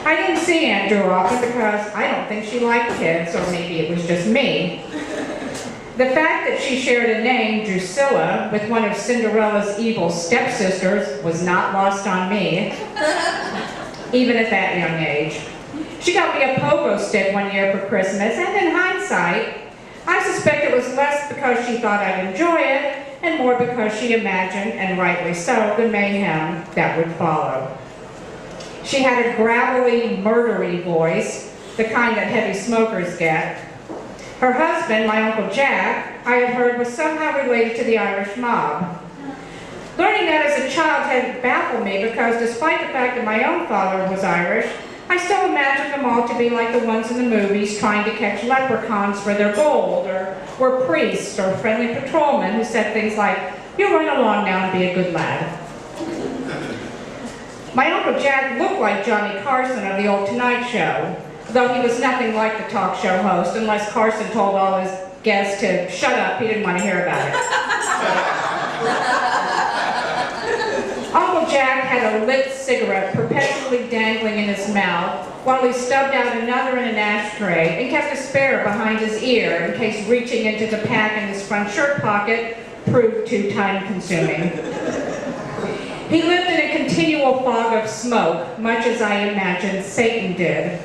I didn't see Aunt Drew often because I don't think she liked kids, or maybe it was just me. The fact that she shared a name, Drusilla, with one of Cinderella's evil stepsisters was not lost on me, even at that young age. She got me a pogo stick one year for Christmas, and in hindsight, I suspect it was less because she thought I'd enjoy it, and more because she imagined, and rightly so, the mayhem that would follow. She had a gravelly, murdery voice, the kind that heavy smokers get. Her husband, my Uncle Jack, I had heard was somehow related to the Irish mob. Learning that as a child had baffled me because despite the fact that my own father was Irish, I still imagined them all to be like the ones in the movies trying to catch leprechauns for their gold, or were priests or friendly patrolmen who said things like, you run along now and be a good lad. My Uncle Jack looked like Johnny Carson of the old Tonight Show, though he was nothing like the talk show host unless Carson told all his guests to shut up, he didn't want to hear about it. Uncle Jack had a lit cigarette perpetually dangling in his mouth, while he stubbed out another in an ashtray and kept a spare behind his ear in case reaching into the pack in his front shirt pocket proved too time-consuming. He lived in a continual fog of smoke, much as I imagined Satan did.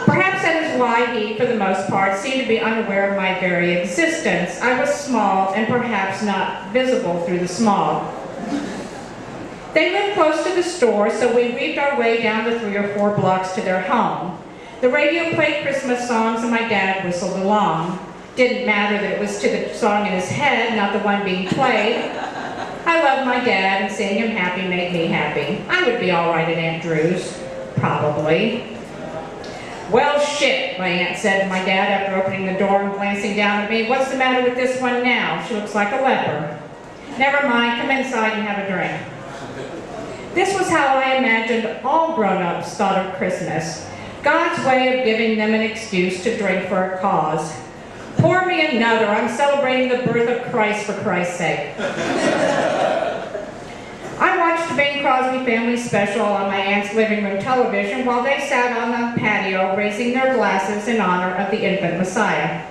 Perhaps that is why he, for the most part, seemed to be unaware of my very existence. I was small and perhaps not visible through the smog. They lived close to the store, so we weaved our way down the 3 or 4 blocks to their home. The radio played Christmas songs and my dad whistled along. Didn't matter that it was to the song in his head, not the one being played. I loved my dad, and seeing him happy made me happy. I would be all right at Aunt Drew's, probably. Well, shit, my aunt said to my dad after opening the door and glancing down at me. What's the matter with this one now? She looks like a leper. Never mind, come inside and have a drink. This was how I imagined all grown-ups thought of Christmas. God's way of giving them an excuse to drink for a cause. Pour me another. I'm celebrating the birth of Christ for Christ's sake. I watched the Bing Crosby Family Special on my aunt's living room television while they sat on the patio raising their glasses in honor of the infant Messiah.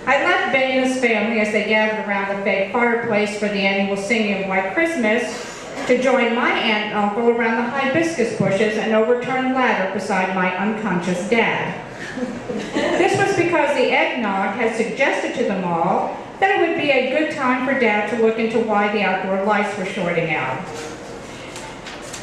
I left Bing and his family as they gathered around the fake fireplace for the annual singing of White Christmas to join my aunt and uncle around the hibiscus bushes and overturned ladder beside my unconscious dad. This was because the eggnog had suggested to them all that it would be a good time for Dad to look into why the outdoor lights were shorting out.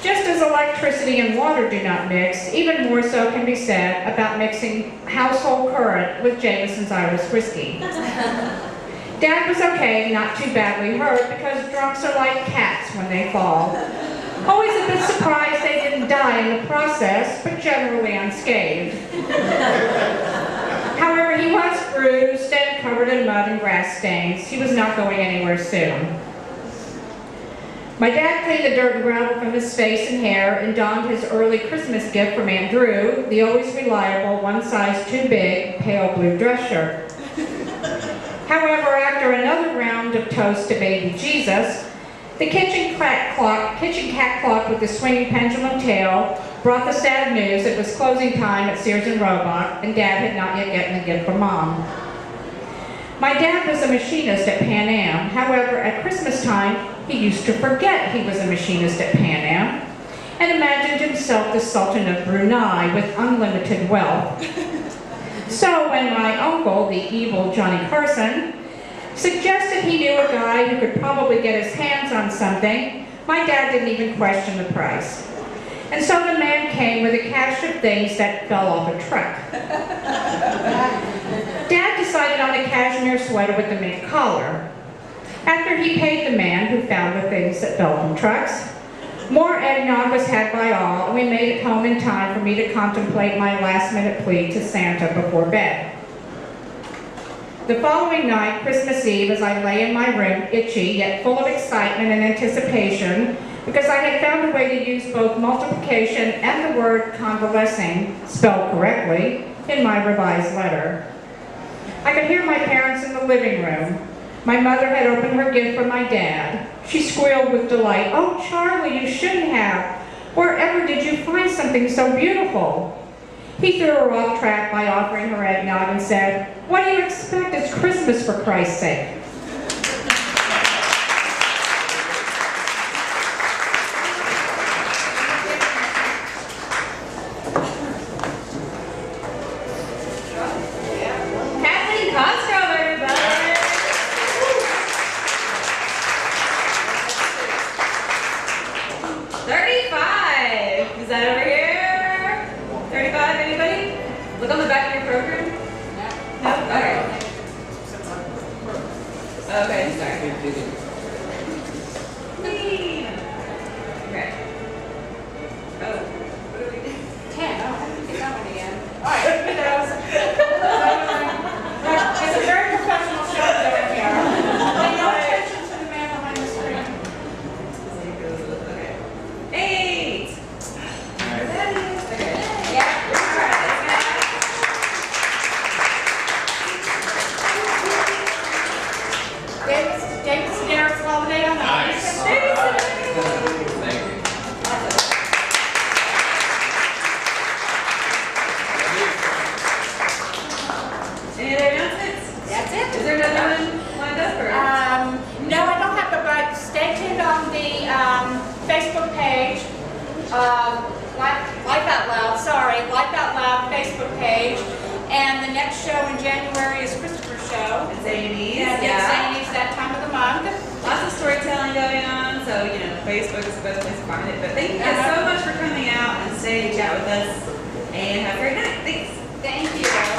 Just as electricity and water do not mix, even more so can be said about mixing household current with Jameson's Irish whiskey. Dad was okay, not too badly hurt, because drunks are like cats when they fall. Always a bit surprised they didn't die in the process, but generally unscathed. However, he was bruised and covered in mud and grass stains. He was not going anywhere soon. My dad cleaned the dirt and gravel from his face and hair and donned his early Christmas gift from Aunt Drew, the always reliable, one size too big, pale blue dress shirt. However, after another round of toast to baby Jesus, the kitchen cat clock with the swinging pendulum tail brought the sad news it was closing time at Sears and Roebuck, and Dad had not yet gotten a gift for Mom. My dad was a machinist at Pan Am. However, at Christmas time, he used to forget he was a machinist at Pan Am and imagined himself the Sultan of Brunei with unlimited wealth. So when my uncle, the evil Johnny Carson, suggested he knew a guy who could probably get his hands on something, my dad didn't even question the price. And so the man came with a cache of things that fell off a truck. Dad decided on a cashmere sweater with the mink collar. After he paid the man who found the things that fell from trucks, more eggnog was had by all, and we made it home in time for me to contemplate my last-minute plea to Santa before bed. The following night, Christmas Eve, as I lay in my room, itchy, yet full of excitement and anticipation, because I had found a way to use both multiplication and the word convalescing, spelled correctly, in my revised letter. I could hear my parents in the living room. My mother had opened her gift for my dad. She squealed with delight, "Oh, Charlie, you shouldn't have. Wherever did you find something so beautiful?" He threw her off track by offering her eggnog and said, "What do you expect? It's Christmas, for Christ's sake." Kathleen Cosgrove, everybody! 35! Is that over here? 35, anybody? Look on the back of your program. No? Okay. Okay, sorry. Okay. Oh. 10. Oh, I have to get that one again. All right, it's a very professional show over here. Pay no attention to the man behind the screen. Okay. 8! Okay. Yeah. David, sit down. Any other announcements? That's it. Is there another one lined up or? No, I don't have a, but stay tuned on the Facebook page. Life Out Loud, Life Out Loud Facebook page. And the next show in January is Christopher's show. It's Zanies. Yeah, it's Zanies that time of the month. Lots of storytelling going on, so Facebook is the best place to find it. But thank you guys so much for coming out and staying to chat with us. And have a great night. Thanks. Thank you.